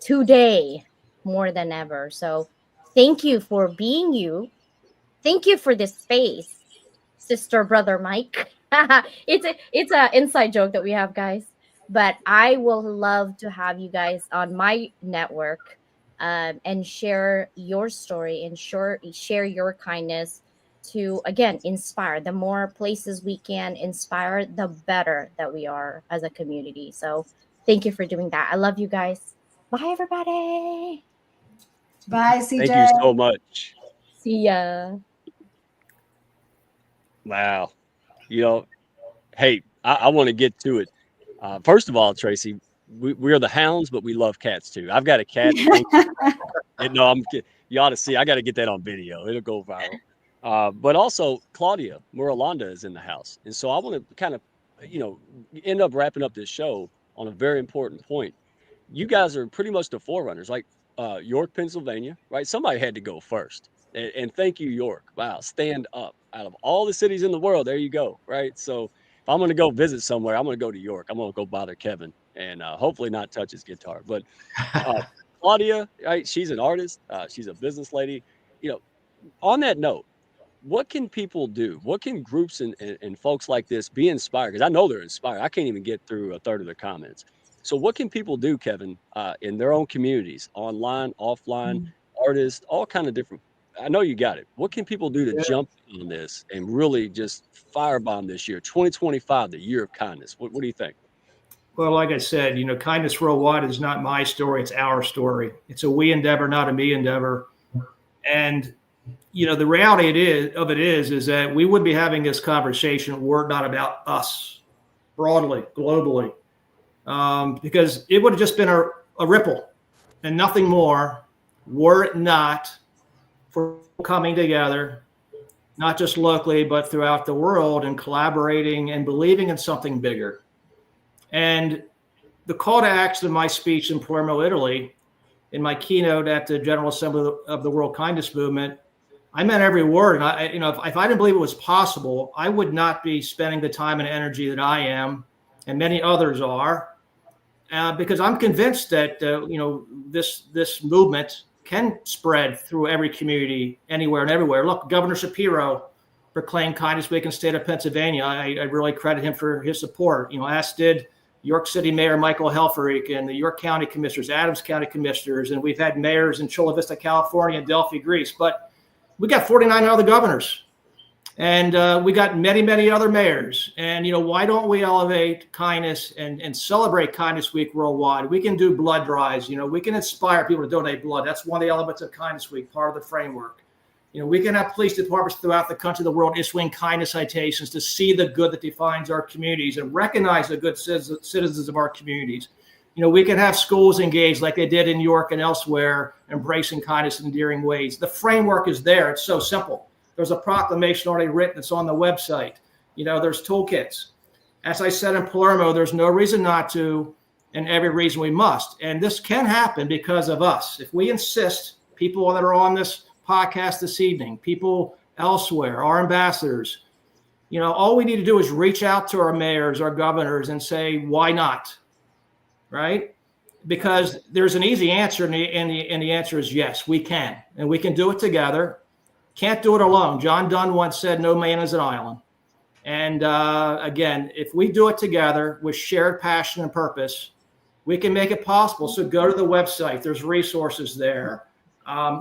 today more than ever. So thank you for being you. Thank you for this space, sister brother Mike. It's a inside joke that we have, guys. But I will love to have you guys on my network, and share your story and share your kindness to, again, inspire. The more places we can inspire, the better that we are as a community. So thank you for doing that. I love you guys. Bye, everybody. Bye, CJ. Thank you so much. See ya. Wow. You know, hey, I want to get to it. First of all, Tracy, we're the hounds, but we love cats too. I've got a cat. No, you ought to see. I got to get that on video. It'll go viral. But also, Claudia Muralanda is in the house, and so I want to kind of, end up wrapping up this show on a very important point. You guys are pretty much the forerunners, like York, Pennsylvania, right? Somebody had to go first, and thank you, York. Wow, stand up. Out of all the cities in the world, there you go, right? So if I'm going to go visit somewhere, I'm going to go to York. I'm going to go bother Kevin and hopefully not touch his guitar. But Claudia, right? She's an artist. She's a business lady. You know, on that note, what can people do? What can groups and folks like this be inspired? Because I know they're inspired. I can't even get through a third of their comments. So what can people do, Kevin, in their own communities, online, offline, artists, all kind of different? I know you got it. What can people do to jump on this and really just firebomb this year, 2025, the year of kindness? What do you think? Well, like I said, kindness worldwide is not my story. It's our story. It's a we endeavor, not a me endeavor. And, the reality is that we would be having this conversation were it not about us broadly, globally, because it would have just been a ripple and nothing more were it not for coming together, not just locally, but throughout the world, and collaborating and believing in something bigger. And the call to action of my speech in Palermo, Italy, in my keynote at the General Assembly of the World Kindness Movement, I meant every word. And if I didn't believe it was possible, I would not be spending the time and energy that I am, and many others are, because I'm convinced that this movement can spread through every community, anywhere and everywhere. Look, Governor Shapiro proclaimed Kindness Week in the state of Pennsylvania. I really credit him for his support. As did York City Mayor Michael Helfrich and the York County Commissioners, Adams County Commissioners, and we've had mayors in Chula Vista, California, and Delphi, Greece. But we got 49 other governors, and we got many, many other mayors. And why don't we elevate kindness and celebrate Kindness Week worldwide? We can do blood drives. We can inspire people to donate blood. That's one of the elements of Kindness Week, part of the framework. We can have police departments throughout the country, the world, issuing kindness citations to see the good that defines our communities and recognize the good citizens of our communities. We can have schools engaged like they did in York and elsewhere, embracing kindness in endearing ways. The framework is there. It's so simple. There's a proclamation already written. It's on the website. There's toolkits. As I said in Palermo, there's no reason not to, and every reason we must. And this can happen because of us. If we insist, people that are on this podcast this evening, people elsewhere, our ambassadors, all we need to do is reach out to our mayors, our governors, and say, why not? Right? Because there's an easy answer, and the answer is yes, we can. And we can do it together. Can't do it alone. John Donne once said, no man is an island. And again, if we do it together with shared passion and purpose, we can make it possible. So go to the website. There's resources there.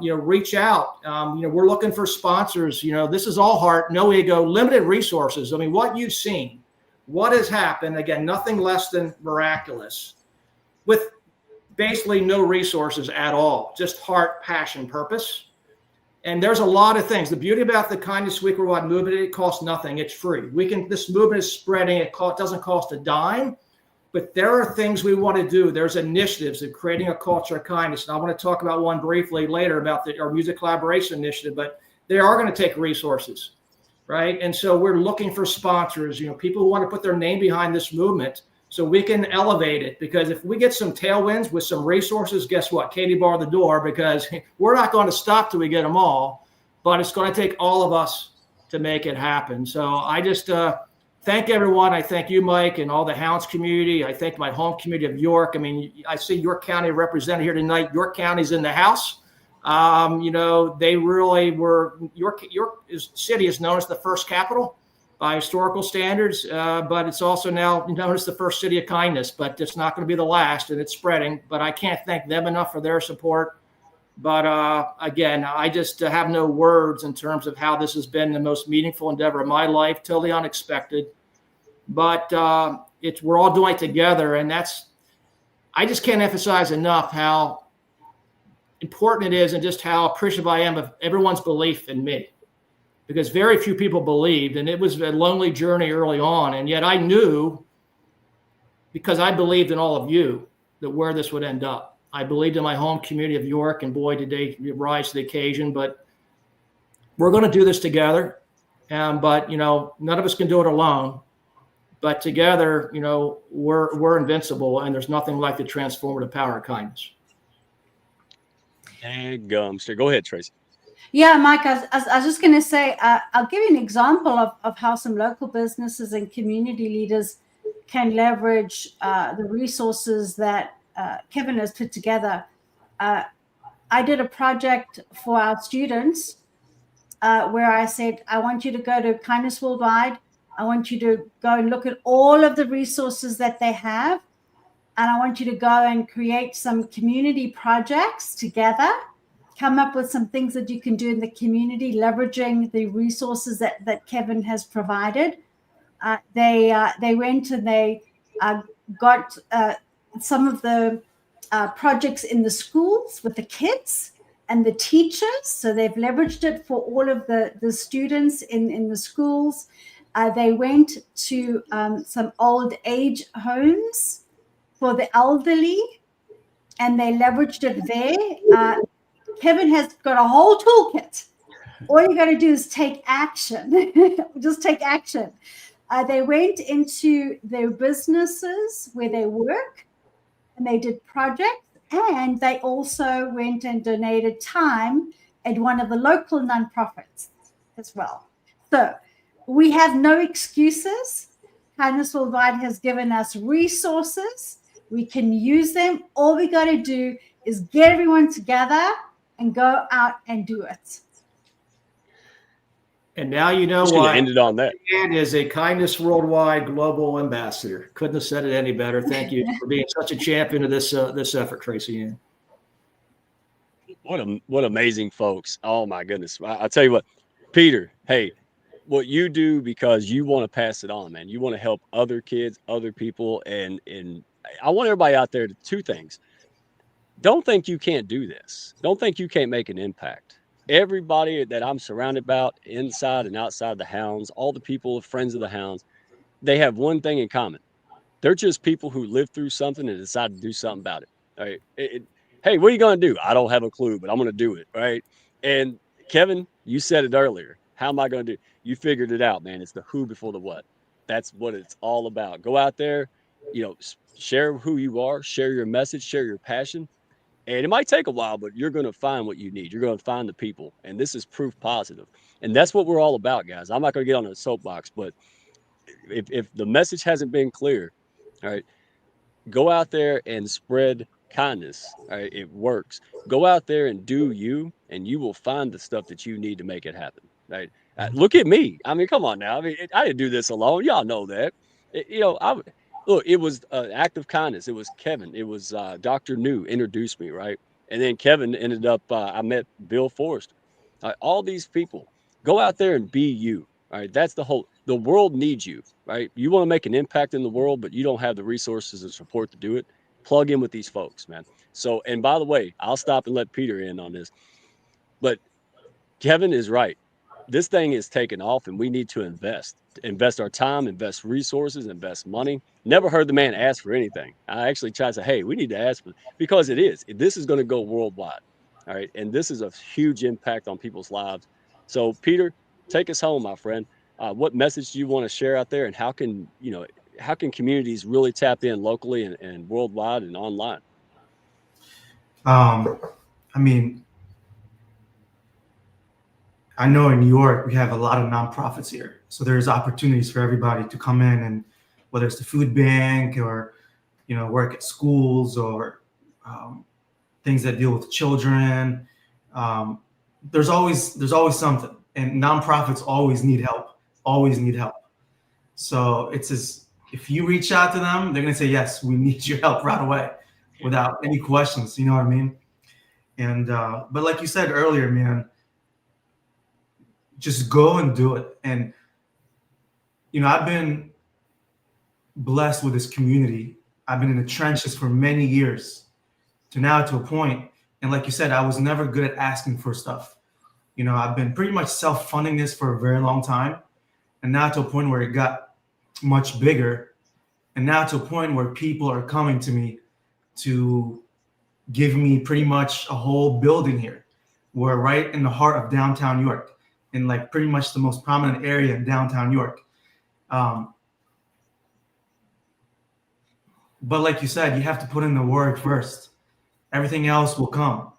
Reach out. We're looking for sponsors. This is all heart, no ego, limited resources. I mean, what you've seen, what has happened, again, nothing less than miraculous, with basically no resources at all, just heart, passion, purpose. And there's a lot of things. The beauty about the Kindness Week Worldwide movement, it costs nothing. It's free. This movement is spreading. It doesn't cost a dime. But there are things we want to do. There's initiatives of creating a culture of kindness. And I want to talk about one briefly later about our music collaboration initiative, but they are going to take resources, right? And so we're looking for sponsors, people who want to put their name behind this movement so we can elevate it. Because if we get some tailwinds with some resources, guess what? Katie bar the door, because we're not going to stop till we get them all, but it's going to take all of us to make it happen. So I just, thank everyone. I thank you, Mike, and all the Hounds community. I thank my home community of York. I mean, I see York County represented here tonight. York County's in the house. They really were. York City is known as the first capital by historical standards, but it's also now known as the first city of kindness. But it's not going to be the last, and it's spreading. But I can't thank them enough for their support. But again, I just have no words in terms of how this has been the most meaningful endeavor of my life, totally unexpected. But we're all doing it together. And I just can't emphasize enough how important it is and just how appreciative I am of everyone's belief in me. Because very few people believed, and it was a lonely journey early on. And yet I knew, because I believed in all of you, that where this would end up. I believed in my home community of York, and boy, did they rise to the occasion. But we're going to do this together. But none of us can do it alone. But together, we're invincible, and there's nothing like the transformative power of kindness. And gumster. Go ahead, Tracy. Yeah, Mike, I was just going to say, I'll give you an example of how some local businesses and community leaders can leverage the resources that Kevin has put together. I did a project for our students where I said, I want you to go to Kindness Worldwide. I want you to go and look at all of the resources that they have. And I want you to go and create some community projects together. Come up with some things that you can do in the community, leveraging the resources that Kevin has provided. They went and they got some of the projects in the schools with the kids and the teachers. So they've leveraged it for all of the students in the schools. They went to some old age homes for the elderly, and they leveraged it there. Kevin has got a whole toolkit. All you got to do is take action. Just take action. They went into their businesses where they work, and they did projects, and they also went and donated time at one of the local nonprofits as well. So we have no excuses. Kindness Worldwide has given us resources. We can use them. All we got to do is get everyone together and go out and do it. And now you know why. why Ended on that. Dan is a Kindness Worldwide global ambassador. Couldn't have said it any better. Thank you for being such a champion of this effort, Tracy Ann. What amazing folks. Oh my goodness. I tell you what, Peter, hey, what you do because you want to pass it on, man. You want to help other kids, other people. And I want everybody out there to two things. Don't think you can't do this. Don't think you can't make an impact. Everybody that I'm surrounded about inside and outside the Hounds, all the people, friends of the Hounds, they have one thing in common. They're just people who lived through something and decided to do something about it. Right? Hey, what are you going to do? I don't have a clue, but I'm going to do it. Right. And Kevin, you said it earlier. How am I going to do? You figured it out, man. It's the who before the what. That's what it's all about. Go out there, share who you are, share your message, share your passion. And it might take a while, but you're going to find what you need. You're going to find the people. And this is proof positive. And that's what we're all about, guys. I'm not going to get on a soapbox, but if the message hasn't been clear, all right, go out there and spread kindness. All right, it works. Go out there and do you, and you will find the stuff that you need to make it happen. Right? Look at me. I mean, come on now. I mean, I didn't do this alone. Y'all know that. Look, it was an act of kindness. It was Kevin. It was Dr. New introduced me, right? And then Kevin ended up, I met Bill Forrester. All these people, go out there and be you. All right. That's the world needs you, right? You want to make an impact in the world, but you don't have the resources and support to do it. Plug in with these folks, man. So, and by the way, I'll stop and let Peter in on this, but Kevin is right. This thing is taking off and we need to invest our time, invest resources, invest money. Never heard the man ask for anything. I actually tried to say, hey, we need to ask for, because this is going to go worldwide. All right. And this is a huge impact on people's lives. So Peter, take us home, my friend. What message do you want to share out there, and how can communities really tap in locally and worldwide and online? I mean, I know in New York, we have a lot of nonprofits here. So there's opportunities for everybody to come in, and whether it's the food bank or, work at schools or things that deal with children. There's always something, and nonprofits always need help. So if you reach out to them, they're going to say, yes, we need your help right away without any questions. You know what I mean? And, but like you said earlier, man, just go and do it. And, I've been blessed with this community. I've been in the trenches for many years to a point. And like you said, I was never good at asking for stuff. I've been pretty much self-funding this for a very long time. And now to a point where it got much bigger. And now to a point where people are coming to me to give me pretty much a whole building here. We're right in the heart of downtown New York, in like pretty much the most prominent area in downtown New York. But like you said, you have to put in the work first. Everything else will come.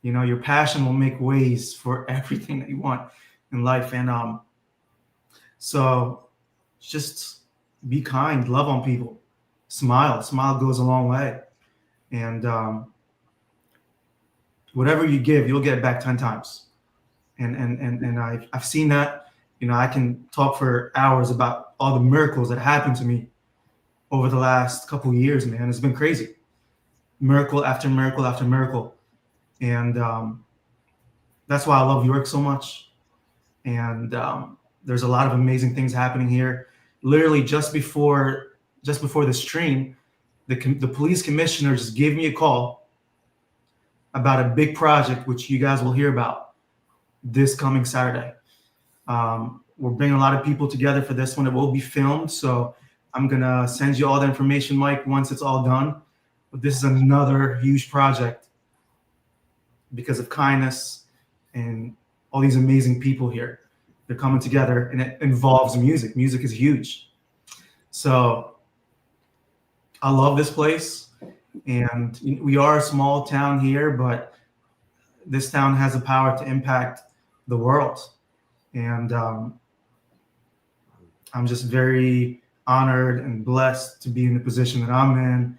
Your passion will make ways for everything that you want in life. And so just be kind, love on people, smile. Smile goes a long way. And whatever you give, you'll get back 10 times. And I've seen that. I can talk for hours about all the miracles that happened to me over the last couple of years, man. It's been crazy. Miracle after miracle after miracle. And that's why I love York so much. And there's a lot of amazing things happening here. Literally just before the stream, the police commissioner just gave me a call about a big project, which you guys will hear about this coming Saturday. We're bringing a lot of people together for this one. It will be filmed. So I'm going to send you all the information, Mike, once it's all done. But this is another huge project because of kindness and all these amazing people here. They're coming together, and it involves music. Music is huge. So I love this place. And we are a small town here, but this town has the power to impact the world. And I'm just very honored and blessed to be in the position that I'm in,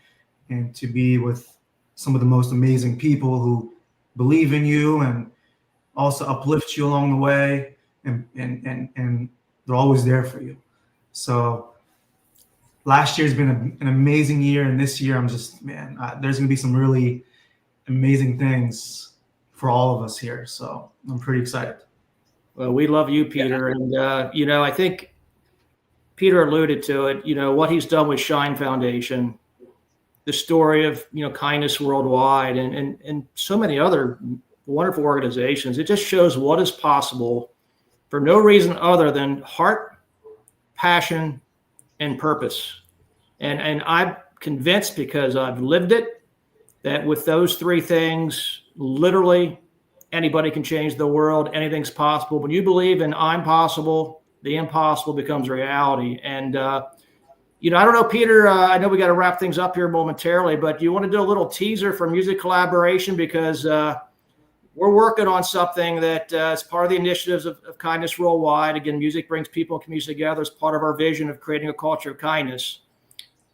and to be with some of the most amazing people who believe in you and also uplift you along the way, and they're always there for you. So last year's been an amazing year, and this year I'm just, there's going to be some really amazing things for all of us here. So I'm pretty excited. Well, we love you, Peter. And, I think Peter alluded to it, what he's done with Shine Foundation, the story of, Kindness Worldwide, and so many other wonderful organizations. It just shows what is possible for no reason other than heart, passion, and purpose. And I'm convinced, because I've lived it, that with those three things, literally anybody can change the world. Anything's possible. When you believe in I'm possible, the impossible becomes reality. And, I don't know, Peter, I know we got to wrap things up here momentarily, but do you want to do a little teaser for music collaboration? Because we're working on something that is part of the initiatives of Kindness Worldwide. Again, music brings people and communities together as part of our vision of creating a culture of kindness.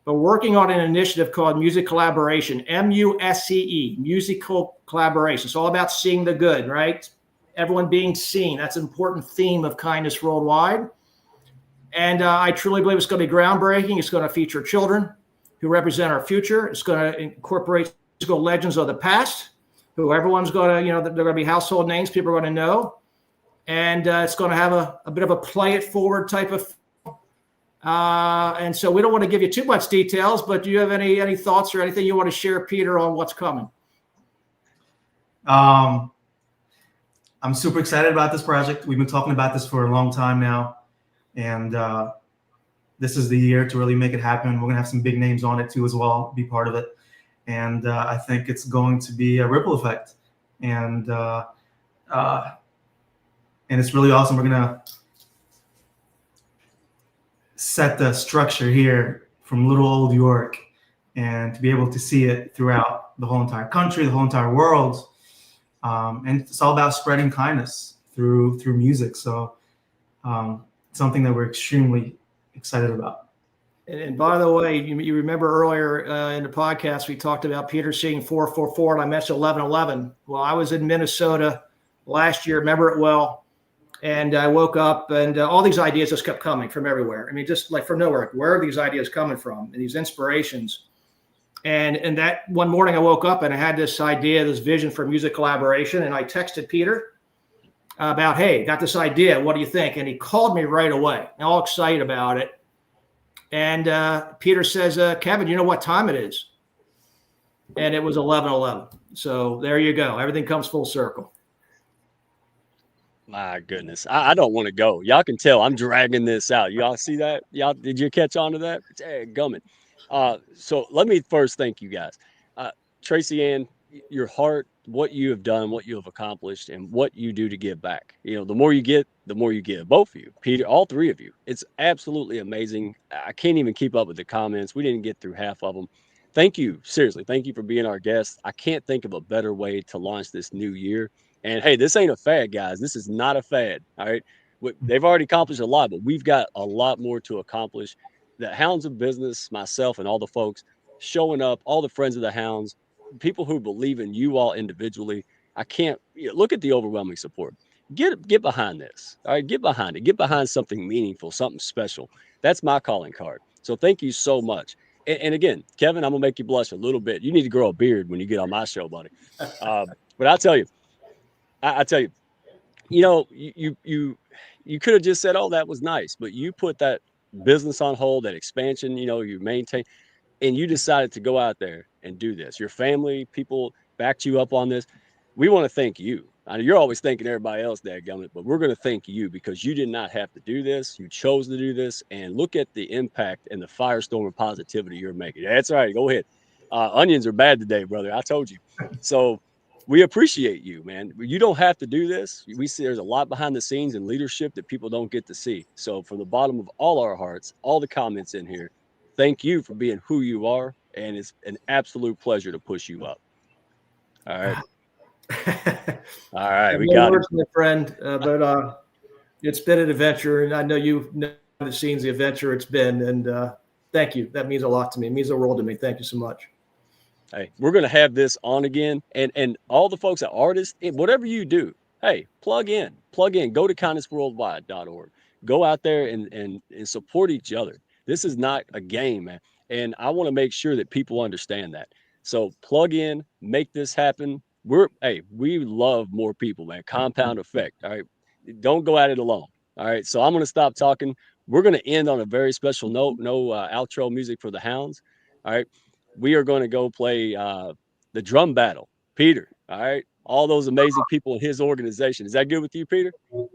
But we're working on an initiative called Music Collaboration, MUSCE, musical collaboration. It's all about seeing the good, right? Everyone being seen. That's an important theme of Kindness Worldwide. And I truly believe it's going to be groundbreaking. It's going to feature children. who represent our future. It's going to incorporate musical legends of the past, who everyone's going to, they're going to be household names people are going to know. And it's going to have a bit of a play it forward type of. And so we don't want to give you too much details, but do you have any thoughts or anything you want to share, Peter, on what's coming? I'm super excited about this project. We've been talking about this for a long time now. And this is the year to really make it happen. We're going to have some big names on it too as well, be part of it. And I think it's going to be a ripple effect. And it's really awesome. We're going to set the structure here from little old York, and to be able to see it throughout the whole entire country, the whole entire world. And it's all about spreading kindness through music. So something that we're extremely excited about. And by the way, you remember earlier in the podcast, we talked about Peter seeing 444, and I mentioned 1111. Well, I was in Minnesota last year, remember it well. And I woke up and all these ideas just kept coming from everywhere. I mean, just like from nowhere. Where are these ideas coming from? And these inspirations. And that one morning I woke up and I had this idea, this vision for music collaboration. And I texted Peter about, hey, got this idea. What do you think? And he called me right away, all excited about it. And Peter says, Kevin, you know what time it is? And it was 11:11. So there you go. Everything comes full circle. My goodness. I don't want to go. Y'all can tell I'm dragging this out. Y'all see that? Y'all, did you catch on to that? Gumming. So let me first thank you guys. Tracy Ann, your heart, what you have done, what you have accomplished, and what you do to give back. The more you get, the more you give. Both of you, Peter, all three of you. It's absolutely amazing. I can't even keep up with the comments. We didn't get through half of them. Thank you. Seriously. Thank you for being our guest. I can't think of a better way to launch this new year. And hey, this ain't a fad, guys. This is not a fad. All right. They've already accomplished a lot, but we've got a lot more to accomplish. The Hounds of Business, myself and all the folks showing up, all the friends of the Hounds, people who believe in you all individually. I can't look at the overwhelming support. Get behind this. All right. Get behind it. Get behind something meaningful, something special. That's my calling card. So thank you so much. And again, Kevin, I'm gonna make you blush a little bit. You need to grow a beard when you get on my show, buddy. But I'll tell you. I tell you, you could have just said, "Oh, that was nice," but you put that business on hold, that expansion. You maintain, and you decided to go out there and do this. Your family, people backed you up on this. We want to thank you. I know you're always thanking everybody else, dadgummit, but we're going to thank you because you did not have to do this. You chose to do this, and look at the impact and the firestorm of positivity you're making. That's right. Go ahead. Onions are bad today, brother. I told you. So. We appreciate you, man. You don't have to do this. We see there's a lot behind the scenes and leadership that people don't get to see. So from the bottom of all our hearts, all the comments in here, thank you for being who you are. And it's an absolute pleasure to push you up. All right. All right. We got it. My friend, but it's been an adventure. And I know you've known the scenes, the adventure it's been. And thank you. That means a lot to me. It means the world to me. Thank you so much. Hey, we're going to have this on again. And all the folks that artists, whatever you do, hey, plug in, go to kindnessworldwide.org. Go out there and support each other. This is not a game, man. And I want to make sure that people understand that. So plug in, make this happen. We love more people, man. Compound effect. All right. Don't go at it alone. All right. So I'm going to stop talking. We're going to end on a very special note. No outro music for the Hounds. All right. We are going to go play the drum battle. Peter, all right? All those amazing people in his organization. Is that good with you, Peter?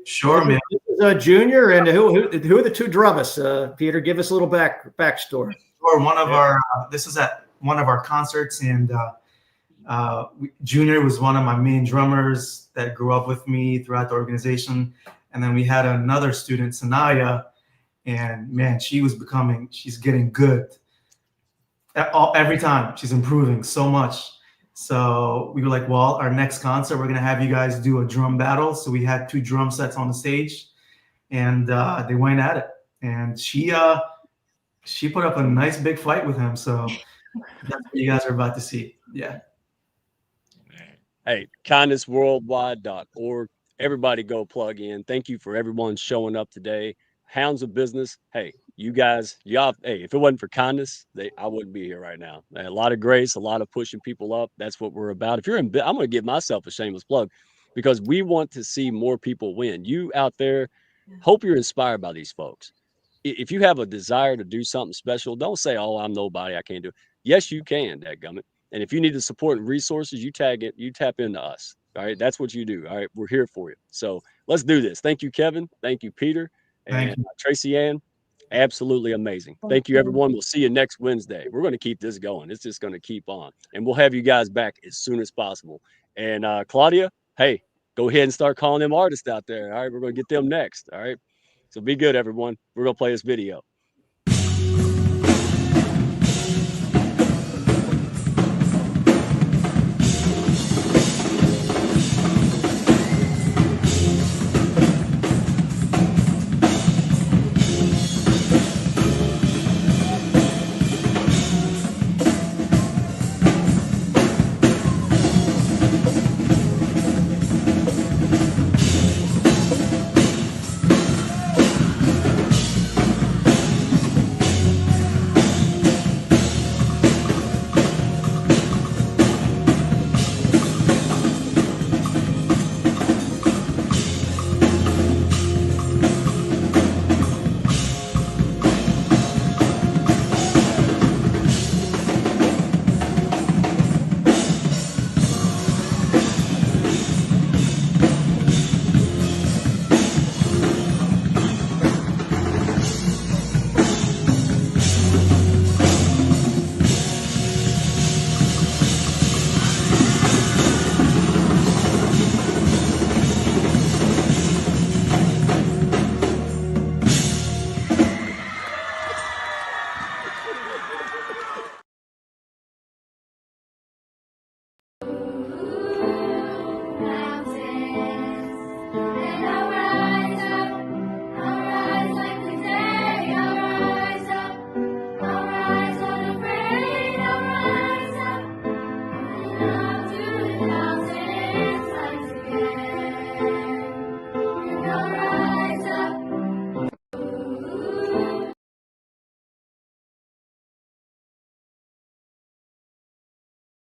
Sure, man. This is Junior, and who are the two drummers? Peter, give us a little backstory. Sure. This is at one of our concerts, and Junior was one of my main drummers that grew up with me throughout the organization. And then we had another student, Sanaya, and man, she's getting good. Every time she's improving so much. So we were like, well, our next concert, we're going to have you guys do a drum battle. So we had 2 drum sets on the stage, and they went at it. And she put up a nice big fight with him. So that's what you guys are about to see. Yeah. Hey, kindnessworldwide.org. Everybody go plug in. Thank you for everyone showing up today. Hounds of Business. Hey, you guys, y'all, hey, if it wasn't for kindness, I wouldn't be here right now. A lot of grace, a lot of pushing people up. That's what we're about. If you're in, I'm going to give myself a shameless plug because we want to see more people win. You out there, hope you're inspired by these folks. If you have a desire to do something special, don't say, "Oh, I'm nobody, I can't do it." Yes, you can, dadgummit. And if you need the support and resources, you tap into us. All right, that's what you do. All right, we're here for you. So let's do this. Thank you, Kevin. Thank you, Peter, and Thank you. Tracy Ann. Absolutely amazing. Thank you, everyone. We'll see you next Wednesday. We're going to keep this going. It's just going to keep on, and we'll have you guys back as soon as possible. And Claudia, hey, go ahead and start calling them artists out there. All right, we're going to get them next. All right. So be good, everyone. We're going to play this video.